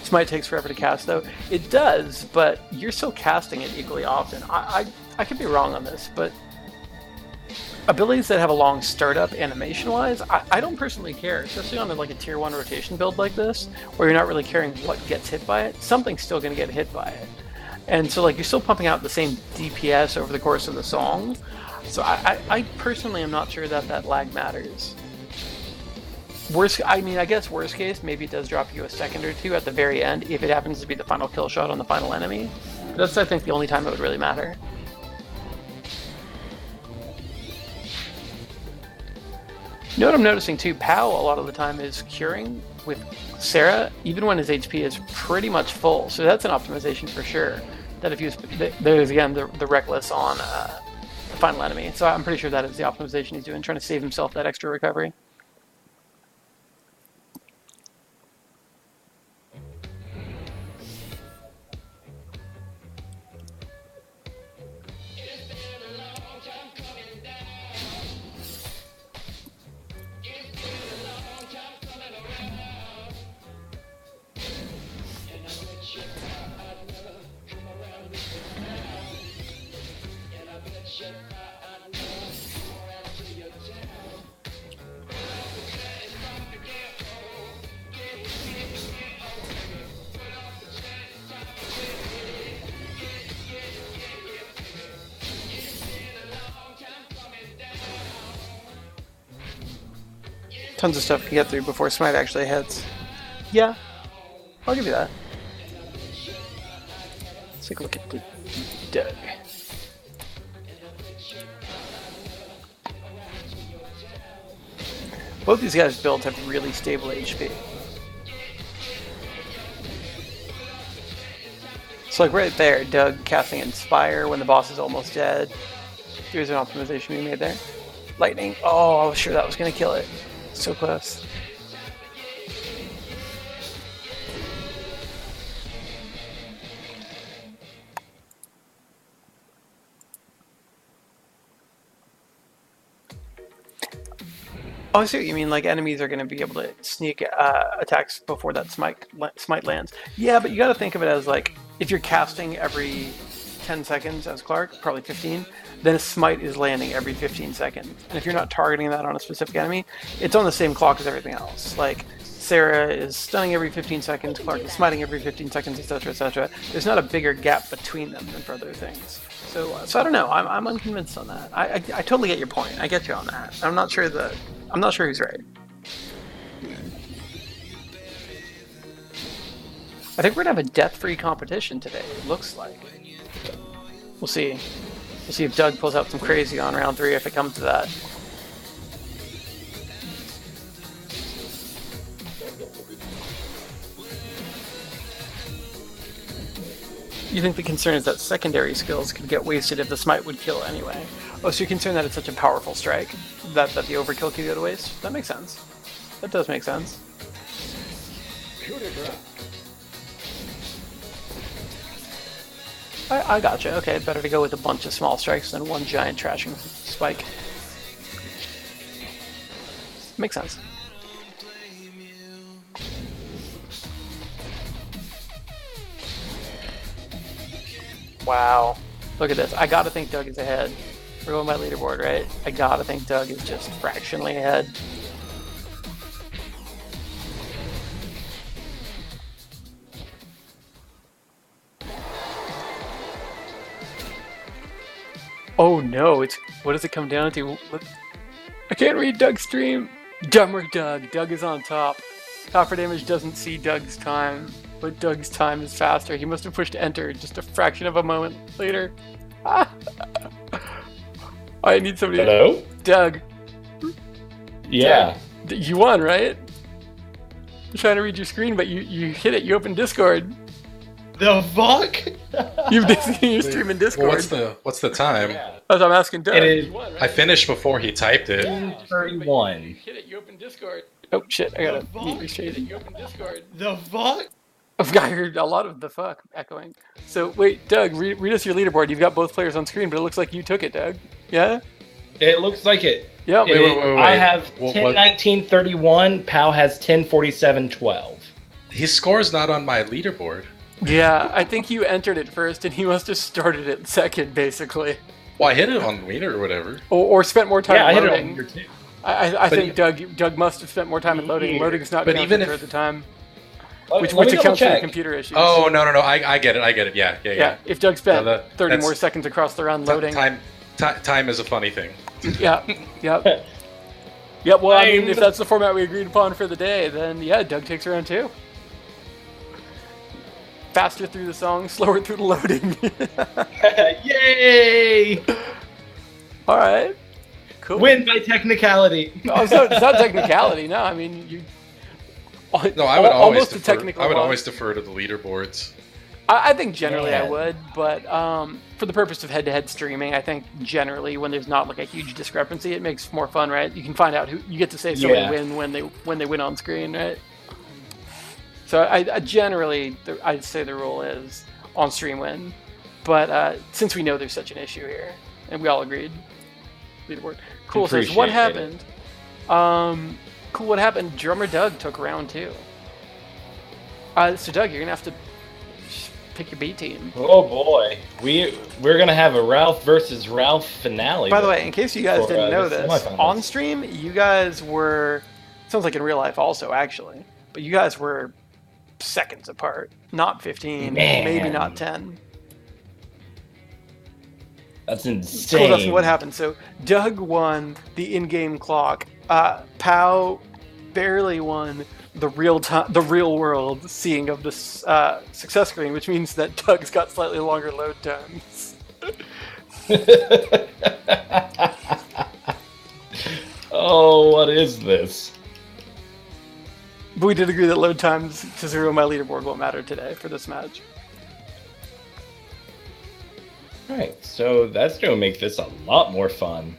Smite takes forever to cast, though. It does, but you're still casting it equally often. I could be wrong on this, but abilities that have a long startup animation-wise, I don't personally care, especially on like a tier 1 rotation build like this, where you're not really caring what gets hit by it. Something's still going to get hit by it. And so like you're still pumping out the same DPS over the course of the song. So I personally am not sure that lag matters. I guess worst case, maybe it does drop you a second or two at the very end if it happens to be the final kill shot on the final enemy. But that's, I think, the only time it would really matter. You know what I'm noticing too? Pow a lot of the time is curing with Sarah, even when his HP is pretty much full. So that's an optimization for sure. That if you there's again the Reckless on the final enemy. So I'm pretty sure that is the optimization he's doing, trying to save himself that extra recovery. Tons of stuff to get through before Smite actually hits. Yeah, I'll give you that. Let's take a look at the Doug. Both these guys' builds have really stable HP. So like right there, Doug casting Inspire when the boss is almost dead. Here's an optimization we made there. Lightning. Oh, I was sure that was going to kill it. So close. Oh, I see what you mean. Like enemies are going to be able to sneak attacks before that smite lands. Yeah, but you got to think of it as like if you're casting every 10 seconds as Clark, probably 15, then a smite is landing every 15 seconds. And if you're not targeting that on a specific enemy, it's on the same clock as everything else. Like Sarah is stunning every 15 seconds, Clark is smiting every 15 seconds, etc., etc. There's not a bigger gap between them than for other things. So I don't know. I'm unconvinced on that. I totally get your point. I get you on that. I'm not sure who's right. I think we're gonna have a death-free competition today. It looks like. We'll see. We'll see if Doug pulls out some crazy on round 3 if it comes to that. You think the concern is that secondary skills could get wasted if the smite would kill anyway? Oh, so you're concerned that it's such a powerful strike that the overkill could go to waste? That makes sense. That does make sense. I gotcha. Okay, better to go with a bunch of small strikes than one giant trashing spike. Makes sense. Wow. Look at this. I gotta think Doug is ahead. We're going by leaderboard, right? I gotta think Doug is just fractionally ahead. Oh no, it's what does it come down to? I can't read Doug's stream. DrummerDoug. Doug is on top. PowForDamage doesn't see Doug's time, but Doug's time is faster. He must have pushed enter just a fraction of a moment later. I need somebody. Hello? Doug. Yeah. Doug, you won, right? I'm trying to read your screen, but you hit it. You opened Discord. The fuck? You're streaming Discord. Well, what's the time? That's what I'm asking Doug. It is. You won, right? I finished before he typed it. 10:31. You hit it. You opened Discord. Oh shit! I gotta mute you straight. You opened Discord. The fuck? I heard a lot of the fuck echoing. So wait, Doug, read us your leaderboard. You've got both players on screen, but it looks like you took it, Doug. Yeah. It looks like it. Yeah. Wait. I have 10:19:31. Pow has 10:47:12. His score's not on my leaderboard. Yeah, I think you entered it first, and he must have started it second, basically. Well, I hit it on Weiner or whatever. Or spent more time Yeah, I hit it loading. on here too. I think Doug must have spent more time in loading. Loading's not counted at the time. Which accounts for the computer issues. Oh, no. I get it. Yeah. If Doug spent 30 more seconds across the round loading. Time is a funny thing. Yeah. Well, I mean, if that's the format we agreed upon for the day, then yeah, Doug takes round 2. Faster through the song, slower through the loading. Yay! All right. Cool. Win by technicality. Oh, it's not technicality. No, I mean you. No, I would always defer. Technical. I would always defer to the leaderboards. I think generally I would, but for the purpose of head-to-head streaming, I think generally when there's not like a huge discrepancy, it makes more fun, right? You can find out who you get to say somebody win when they win on screen, right? So I generally I'd say the rule is on stream win, but since we know there's such an issue here, and we all agreed, leaderboard. Cool. Says what happened? Cool. What happened? DrummerDoug took round 2. So Doug, you're gonna have to pick your B team. Oh boy, we're gonna have a Ralph versus Ralph finale. By the way, in case you guys didn't know this, on stream you guys were sounds like in real life also actually, but you guys were seconds apart, not 15, maybe not 10. That's insane. Cool. That's what happened. So Doug won the in-game clock. Pow barely won the real world seeing of this success screen, which means that Doug's got slightly longer load times. Oh, what is this? But we did agree that load times to 0 on my leaderboard won't matter today for this match. Alright, so that's going to make this a lot more fun.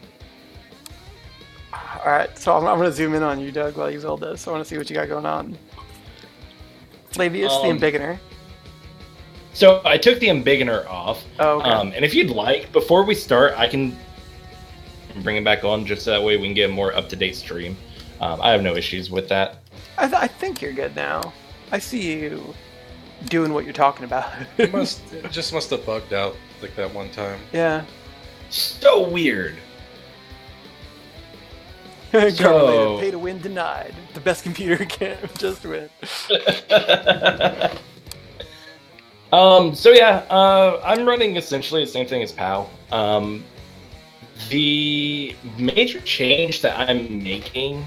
Alright, so I'm going to zoom in on you, Doug, while you build this. I want to see what you got going on. Flavius, the Embiggener. So I took the Embiggener off. Oh, okay. And if you'd like, before we start, I can bring it back on just so that way we can get a more up-to-date stream. I have no issues with that. I think you're good now. I see you doing what you're talking about. It just must have bugged out like that one time. Yeah. So weird. So... Pay to win denied. The best computer can't just win. So yeah, I'm running essentially the same thing as POW. The major change that I'm making,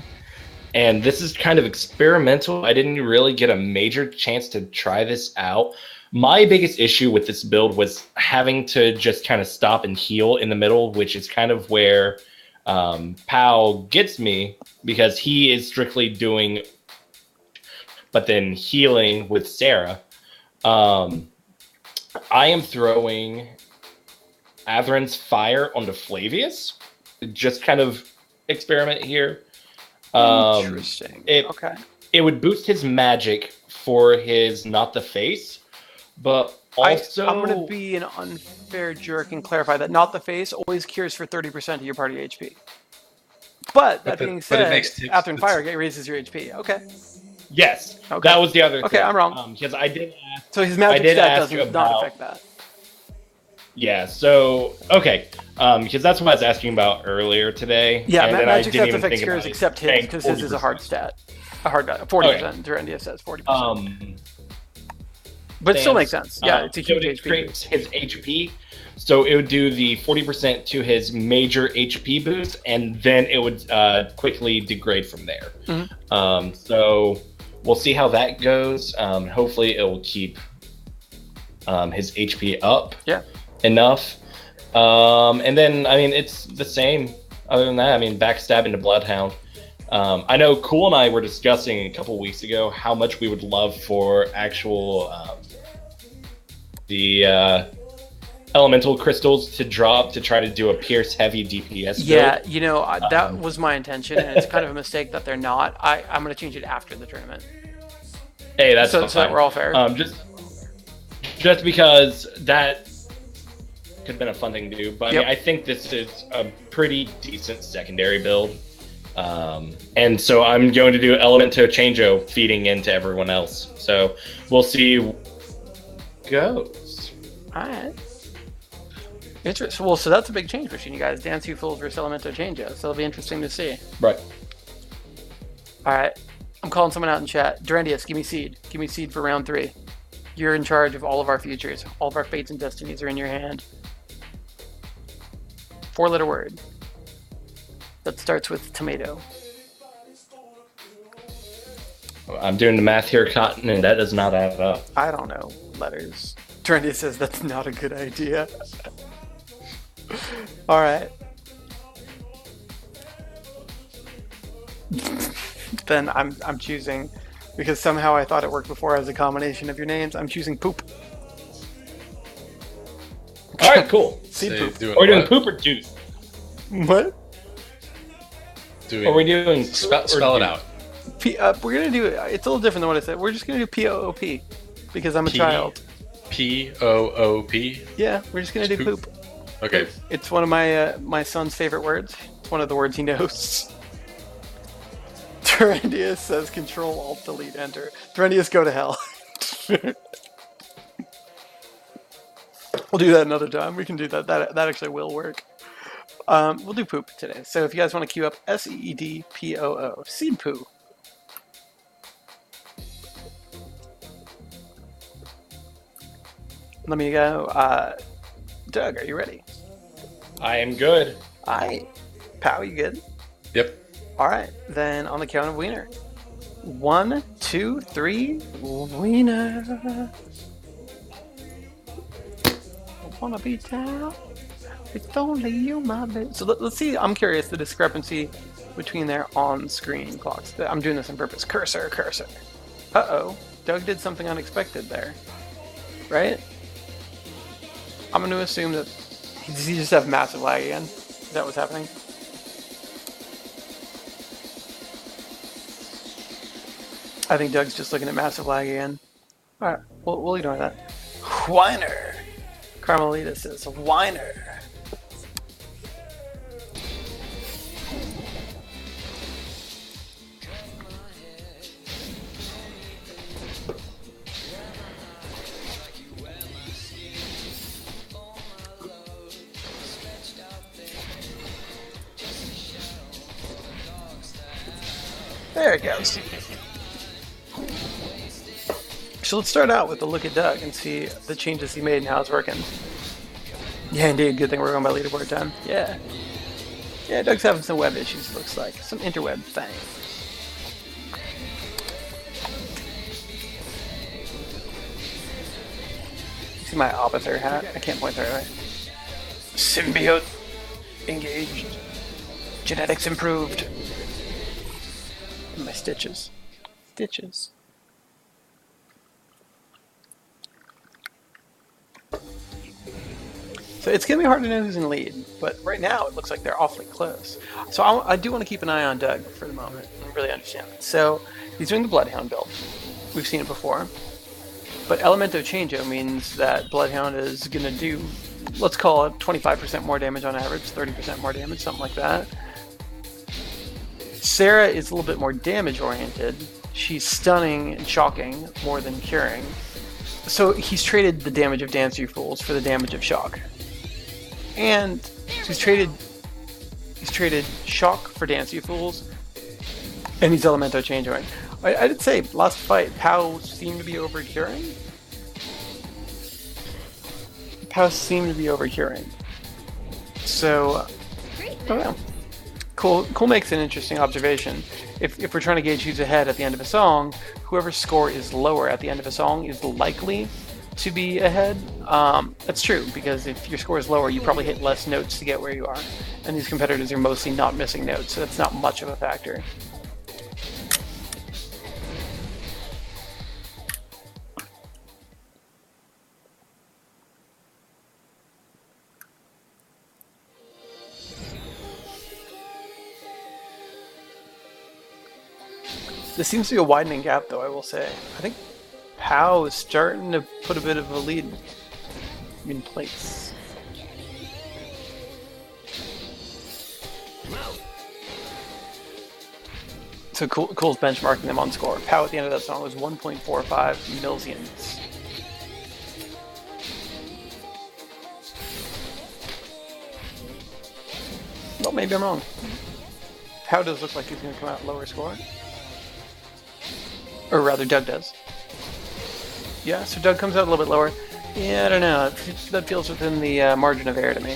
and this is kind of experimental, I didn't really get a major chance to try this out. My biggest issue with this build was having to just kind of stop and heal in the middle, which is kind of where POW gets me, because he is strictly doing, but then healing with Sarah. I am throwing Atherin's Fire onto Flavius. Just kind of experiment here. Interesting. Okay. It would boost his magic for his Not the Face, but Also, I'm going to be an unfair jerk and clarify that not the face always cures for 30% of your party HP. But that being said, after and fire raises your HP. Okay. Yes, that was the other thing. Okay, I'm wrong. Because I did ask. So his magic stat does not affect that. Yeah. So okay. Because that's what I was asking about earlier today. Yeah, magic stats affect cures except his, because his is a hard stat. A hard 40%. DrummerDoug says 40%. But it still makes sense. Yeah, it's a huge HP boost. His HP. So it would do the 40% to his major HP boost, and then it would quickly degrade from there. Mm-hmm. So we'll see how that goes. Hopefully it will keep his HP up enough. And then, I mean, it's the same. Other than that, I mean, backstabbing to Bloodhound. I know Cool and I were discussing a couple weeks ago how much we would love for actual the elemental crystals to drop to try to do a pierce heavy DPS build. Yeah, you know, that was my intention, and it's kind of a mistake that they're not. I'm going to change it after the tournament. Hey, that's so that we're all fair. Just because that could have been a fun thing to do, but I mean, I think this is a pretty decent secondary build. And so I'm going to do Elemento Changeo feeding into everyone else. So we'll see how it goes. Alright. Interesting. Well, so that's a big change between you guys. Dance You Fools versus Elemento Changeo. So it'll be interesting to see. Right. Alright. I'm calling someone out in chat. DrummerDoug, give me seed. Give me seed for round 3. You're in charge of all of our futures. All of our fates and destinies are in your hand. 4-letter word. That starts with tomato. I'm doing the math here, Cotton, and that does not add up. I don't know letters. DrummerDoug says that's not a good idea. All right. Then I'm choosing, because somehow I thought it worked before as a combination of your names. I'm choosing poop. All right, cool. Seed poop. Are we doing poop or juice? What? Are we doing spell it out? We're gonna do it's a little different than what I said. We're just gonna do POOP because I'm a child. POOP. Yeah, we're just gonna do poop. Okay. It's one of my son's favorite words. It's one of the words he knows. DrummerDoug says Control Alt Delete Enter. DrummerDoug, go to hell. We'll do that another time. We can do that. That actually will work. We'll do poop today. So if you guys want to queue up SEEDPOO, seed poo. Let me go. Doug, are you ready? I am good. Alright. Pow, you good? Yep. Alright, then on the count of Wiener. 1, 2, 3, Wiener. I wanna be down. It's only you, my baby. So let's see. I'm curious the discrepancy between their on-screen clocks. I'm doing this on purpose. Cursor. Uh-oh. Doug did something unexpected there. Right? I'm going to assume that he just have massive lag again. Is that what's happening? I think Doug's just looking at massive lag again. Alright, we'll ignore that. Weiner. Carmelita says, Weiner. There it goes. So let's start out with a look at Doug and see the changes he made and how it's working. Yeah, indeed. Good thing we're going by leaderboard time. Yeah. Yeah, Doug's having some web issues, it looks like. Some interweb thing. You see my officer hat? I can't point the right way. Symbiote engaged. Genetics improved. My stitches. Stitches. So it's going to be hard to know who's in lead, but right now it looks like they're awfully close. So I do want to keep an eye on Doug for the moment and really understand it. So he's doing the Bloodhound build. We've seen it before. But Elemento Changeo means that Bloodhound is going to do, let's call it 25% more damage on average, 30% more damage, something like that. Sarah is a little bit more damage oriented. She's stunning and shocking more than curing. So he's traded the damage of Dance You Fools for the damage of shock. And he's traded shock for Dance You Fools, and he's Elemento Changeoing. I did say last fight, Pow seemed to be over-curing. So, I don't know. Cool makes an interesting observation. If we're trying to gauge who's ahead at the end of a song, whoever's score is lower at the end of a song is likely to be ahead. That's true, because if your score is lower, you probably hit less notes to get where you are. And these competitors are mostly not missing notes, so that's not much of a factor. This seems to be a widening gap, though, I will say. I think Pow is starting to put a bit of a lead in place. So Cool's benchmarking them on score. Pow at the end of that song was 1.45 millions. Well, maybe I'm wrong. Pow does look like he's going to come out lower score. Or rather, Doug does. Yeah, so Doug comes out a little bit lower. Yeah, I don't know. That feels within the margin of error to me.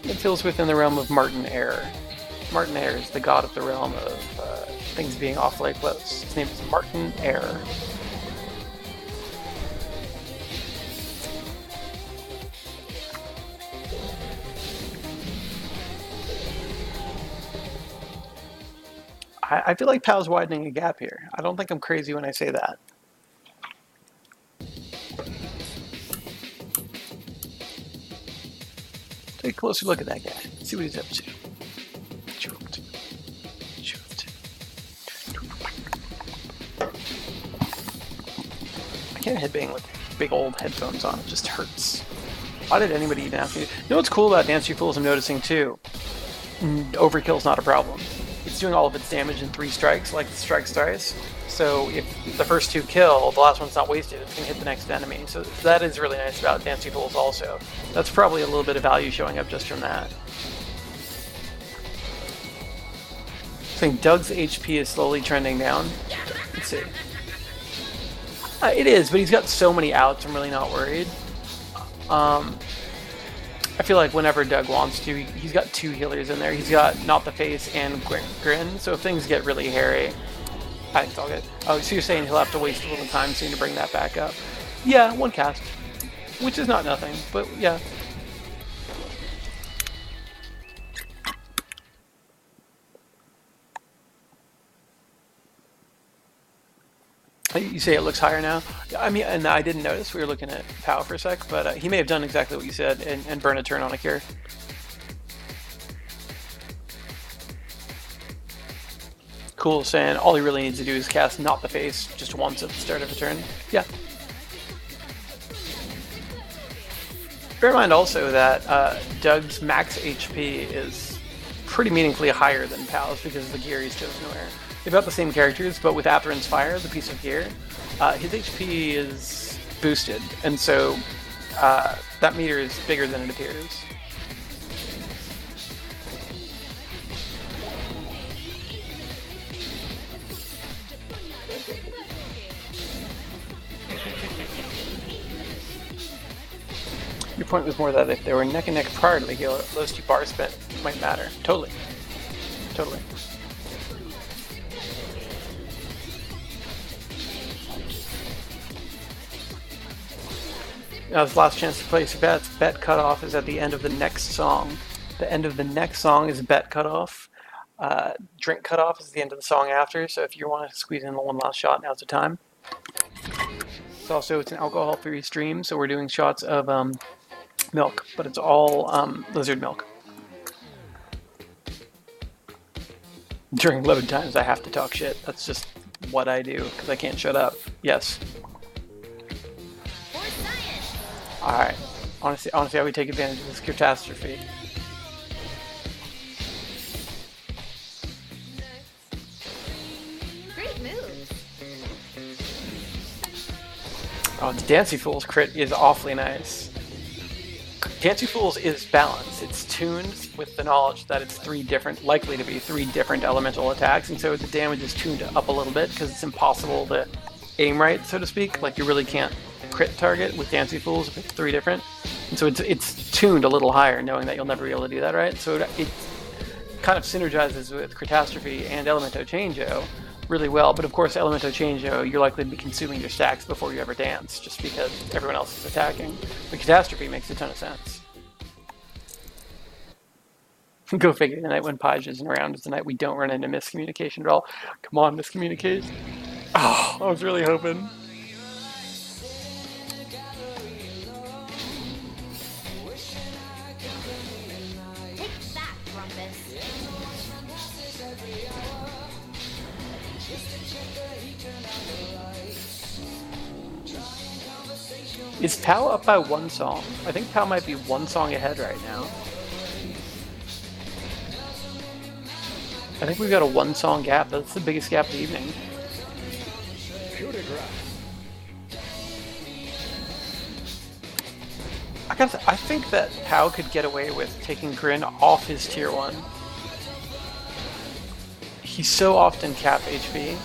It feels within the realm of Martin Error. Martin Error is the god of the realm of things being awfully close. His name is Martin Error. I feel like Pow's widening a gap here. I don't think I'm crazy when I say that. Take a closer look at that guy. See what he's up to. I can't headbang with big old headphones on. It just hurts. Why did anybody even ask me? You know what's cool about Dance You Fools I'm noticing too? Overkill's not a problem. It's doing all of its damage in 3 strikes, like the strikes dice. So if the first 2 kill, the last one's not wasted. It's going to hit the next enemy. So that is really nice about Dance You Fools also. That's probably a little bit of value showing up just from that. I think Doug's HP is slowly trending down. Let's see. It is, but he's got so many outs, I'm really not worried. I feel like whenever Doug wants to, he's got 2 healers in there. He's got Not the Face and Grin, so if things get really hairy, I think it's all good. Oh, so you're saying he'll have to waste a little time soon to bring that back up? Yeah, 1 cast, which is not nothing, but yeah. You say it looks higher now? I mean, and I didn't notice. We were looking at Pow for a sec, but he may have done exactly what you said and burn a turn on a cure. Cool, saying all he really needs to do is cast Not the Face just once at the start of a turn. Yeah. Bear in mind also that Doug's max HP is pretty meaningfully higher than Pow's because of the gear he's chosen to wear. They've got the same characters, but with Atheron's Fire, the piece of gear, his HP is boosted, and so that meter is bigger than it appears. Your point was more that if they were neck and neck prior to the heal, those 2 bars spent might matter. Totally. Totally. Now, this last chance to place your bets. Bet cutoff is at the end of the next song. The end of the next song is bet cutoff. Drink cutoff is the end of the song after, so if you want to squeeze in the one last shot, now's the time. It's an alcohol-free stream, so we're doing shots of milk, but it's all lizard milk. During load times, I have to talk shit. That's just what I do because I can't shut up. Yes. All right. I want to see how we take advantage of this catastrophe. Great moves. Oh, the Dancy Fools crit is awfully nice. Dancy Fools is balanced. It's tuned with the knowledge that it's likely to be three different elemental attacks, and so the damage is tuned up a little bit because it's impossible to aim right, so to speak. Like, you really can't crit target with Dancy Fools if it's three different. And so it's tuned a little higher, knowing that you'll never be able to do that right. So it kind of synergizes with Catastrophe and Elemento Changeo really well, but of course Elemento Changeo, you're likely to be consuming your stacks before you ever dance, just because everyone else is attacking. But Catastrophe makes a ton of sense. Go figure, the night when Page isn't around is the night we don't run into miscommunication at all. Come on, miscommunication. Oh, I was really hoping. Take that, Rumpus. Is Pow up by one song? I think Pow might be one song ahead right now. I think we've got a one song gap. That's the biggest gap of the evening. I think that Pow could get away with taking Grin off his tier 1. He's so often cap HP.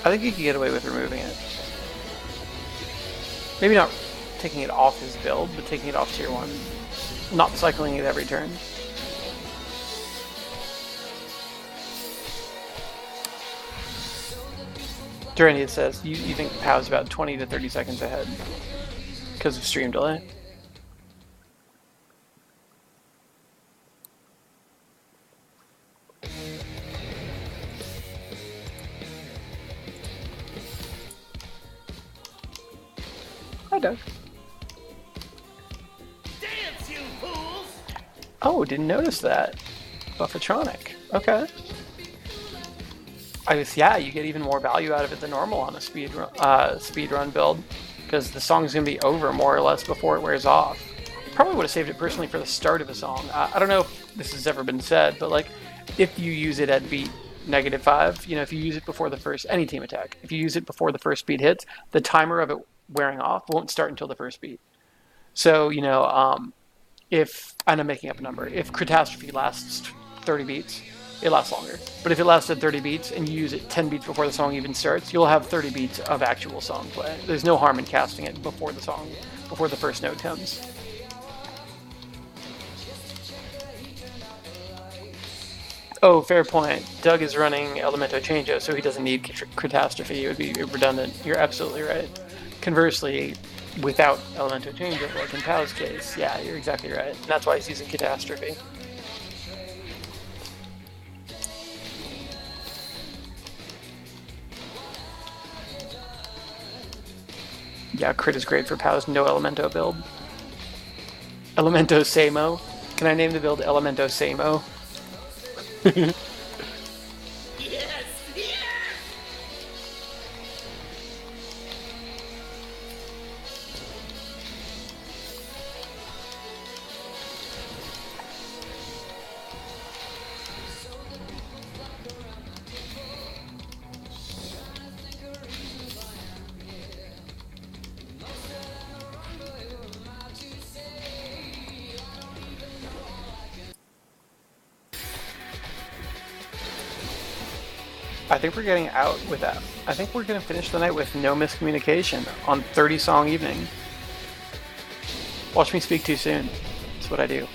I think he could get away with removing it. Maybe not taking it off his build, but taking it off tier 1. Not cycling it every turn. Durania says, you think Pow's about 20 to 30 seconds ahead because of stream delay. Hi, Doug. Dance, you fools! Oh, didn't notice that. Buffatronic. Okay. I guess, yeah, you get even more value out of it than normal on a speedrun build, because the song's going to be over more or less before it wears off. Probably would have saved it personally for the start of a song. I don't know if this has ever been said, but like, if you use it at beat -5, you know, if you use it before the first, any team attack, if you use it before the first beat hits, the timer of it wearing off won't start until the first beat. So, you know, and I'm making up a number, if Catastrophe lasts 30 beats, it lasts longer. But if it lasted 30 beats and you use it 10 beats before the song even starts, you'll have 30 beats of actual song play. There's no harm in casting it before the first note comes. Oh, fair point. Doug is running Elemento Changeo, so he doesn't need Catastrophe. It would be redundant. You're absolutely right. Conversely, without Elemento Changeo, like in Pow's case, yeah, you're exactly right. And that's why he's using Catastrophe. Yeah, crit is great for Pow's no Elemento build. Elemento Samo. Can I name the build Elemento Samo? Yes! Yes! I think we're getting out with that. I think we're going to finish the night with no miscommunication on 30 song evening. Watch me speak too soon. That's what I do.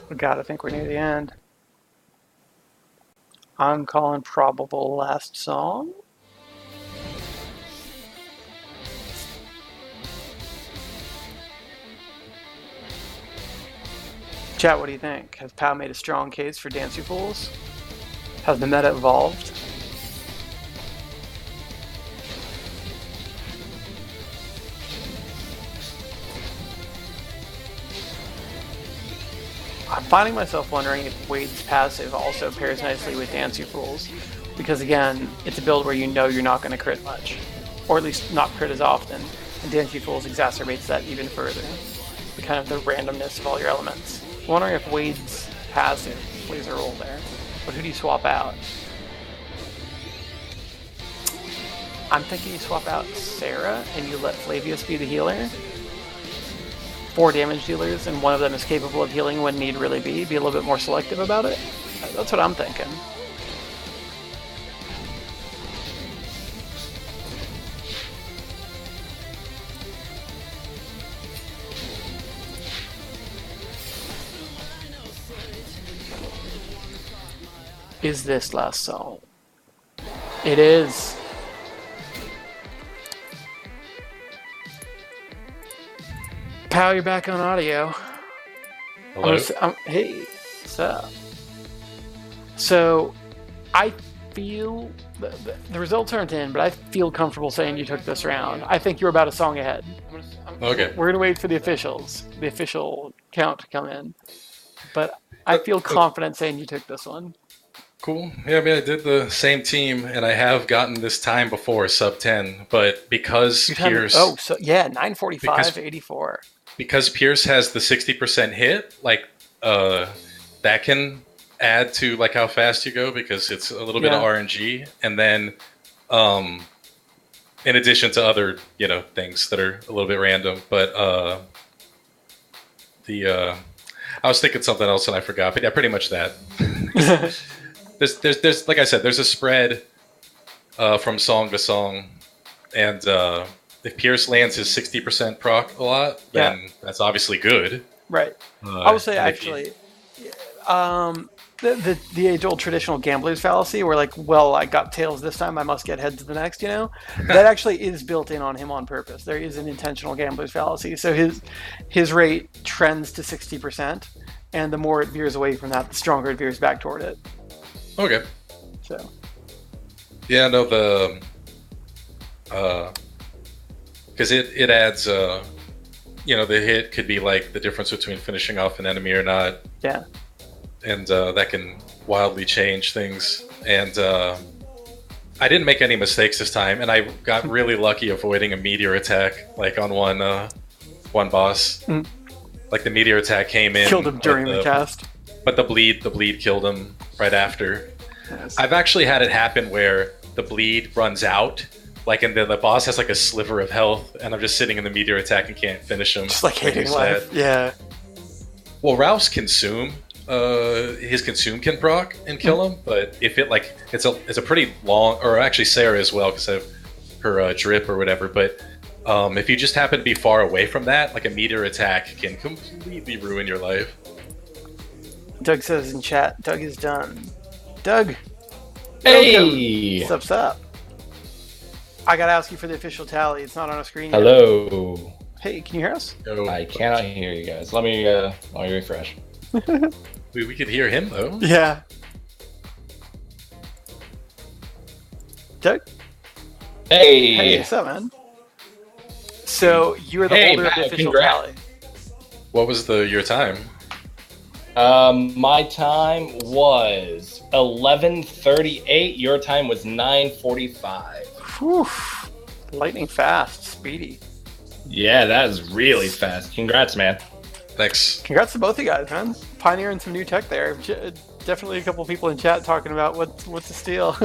Oh God, I think we're near the end. I'm calling probable last song. Chat, what do you think? Has POW made a strong case for Dance You Fools? Has the meta evolved? I'm finding myself wondering if Wade's passive also pairs nicely with Dance You Fools. Because again, it's a build where you know you're not going to crit much. Or at least not crit as often. And Dance You Fools exacerbates that even further. The kind of the randomness of all your elements. I'm wondering if Wade's passive plays a role there. But who do you swap out? I'm thinking you swap out Sarah and you let Flavius be the healer. 4 damage dealers, and one of them is capable of healing when need really be. Be a little bit more selective about it. That's what I'm thinking. Is this last song? It is. POW, you're back on audio. Hello? Hey, what's up? So, I feel... The results aren't in, but I feel comfortable saying you took this round. I think you're about a song ahead. Okay. We're going to wait for the official count to come in. But I feel confident saying you took this one. Cool. Yeah, I mean, I did the same team, and I have gotten this time before, sub 10, but because Pierce... Oh, so yeah, 945, 84. Because Pierce has the 60% hit, like, that can add to, like, how fast you go, because it's a little bit of RNG, and then, in addition to other, things that are a little bit random, but, I was thinking something else and I forgot, but yeah, pretty much that. There's like I said, there's a spread from song to song, and if Pierce lands his 60% proc a lot, then that's obviously good. Right. I will say actually, the age-old traditional gambler's fallacy, where like, well, I got tails this time, I must get heads the next. That actually is built in on him on purpose. There is an intentional gambler's fallacy. So his rate trends to 60%, and the more it veers away from that, the stronger it veers back toward it. Okay. So. Yeah, no, because it adds, the hit could be like the difference between finishing off an enemy or not. Yeah. And that can wildly change things. And I didn't make any mistakes this time, and I got really lucky avoiding a meteor attack, like on one boss. Mm. Like the meteor attack came in, killed him during the cast. But the bleed killed him right after. Yes. I've actually had it happen where the bleed runs out, like, and the boss has like a sliver of health, and I'm just sitting in the meteor attack and can't finish him. Just like hating life. Yeah. Well, Ralph's consume, his consume can proc and kill him, but if it like it's a pretty long, or actually Sarah as well, because of her drip or whatever. But if you just happen to be far away from that, like a meteor attack can completely ruin your life. Doug says in chat, Doug is done. Doug! Hey! What's up? I gotta ask you for the official tally. It's not on a screen yet. Hello. Hey, can you hear us? I cannot hear you guys. Let me refresh. We could hear him, though. Yeah. Doug? Hey! Hey, what's up, man? So, you are the holder of the official tally. What was your time? My time was 11:38. Your time was 9:45. Whew. Lightning fast, speedy. Yeah, that is really fast. Congrats, man. Thanks. Congrats to both of you guys, man. Pioneering some new tech there. Definitely a couple people in chat talking about what's a steal.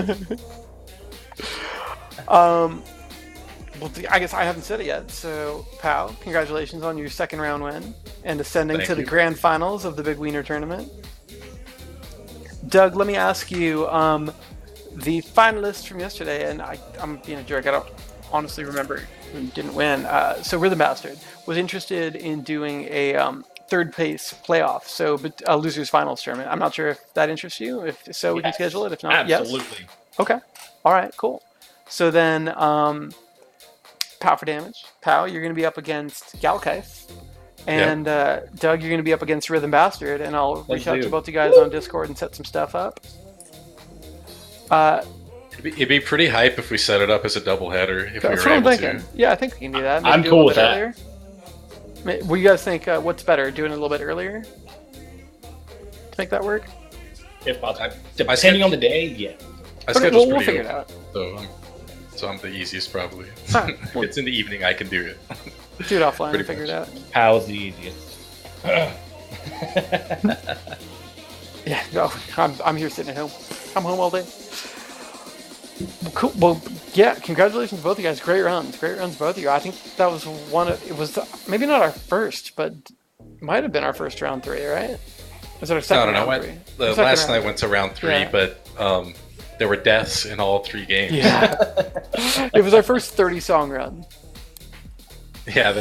Well, I guess I haven't said it yet. So, POW, congratulations on your second round win and ascending to the grand finals of the Big WEINER tournament. Doug, let me ask you, the finalists from yesterday, and I'm being a jerk, I don't honestly remember who didn't win. So Rhythm Bastard was interested in doing a third place playoff, so a losers finals tournament. I'm not sure if that interests you. If so, we can schedule it. If not, absolutely. Yes. Okay. All right. Cool. So then, PowForDamage. POW, you're going to be up against Galkaif. And Doug, you're going to be up against Rhythm Bastard, and I'll reach out to both you guys on Discord and set some stuff up. It'd be pretty hype if we set it up as a doubleheader. If That's we were what I'm able thinking. to. Yeah, I think we can do that. Maybe I'm do cool it with that. earlier. What do you guys think? What's better, doing it a little bit earlier? To make that work? If possible. Depending on the day, yeah. My schedule's we'll pretty figure it open, out. So I'm the easiest probably. Alright, If it's in the evening, I can do it. do it offline Pretty and figure it out. How's the easiest? Yeah, no, I'm here sitting at home. I'm home all day. Well, cool. Well, yeah, congratulations to both of you guys. Great runs, both of you. I think that was it was maybe not our first, but might have been our first round 3, right? Was it our second round 3? The last night went to round 3, but there were deaths in all 3 games. Yeah, it was our first 30-song run. Yeah,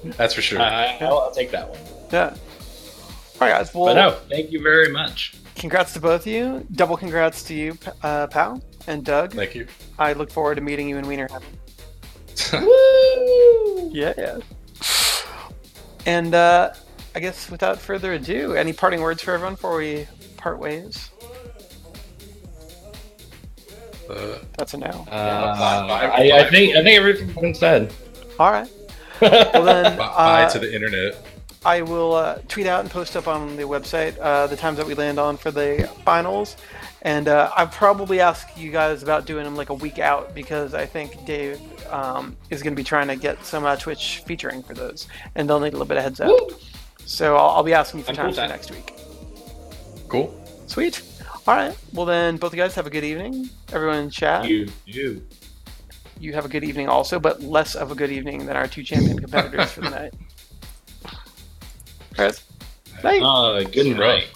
that's for sure. I'll take that one. Yeah. All right, guys. Well, But no, thank you very much. Congrats to both of you. Double congrats to you, Pow and Doug. Thank you. I look forward to meeting you in Wiener Heaven. Woo! Yeah. And I guess without further ado, any parting words for everyone before we part ways? That's a no. I think everything's been said. All right. Well then, bye to the internet. I will tweet out and post up on the website the times that we land on for the finals. And I'll probably ask you guys about doing them like a week out because I think Dave is going to be trying to get some Twitch featuring for those. And they'll need a little bit of heads up. Woo! So I'll be asking you for I'm times cool for with next week. Cool. Sweet. All right. Well then, both of you guys have a good evening. Everyone in chat. You have a good evening also, but less of a good evening than our 2 champion competitors for the night. All right. Bye. Good night.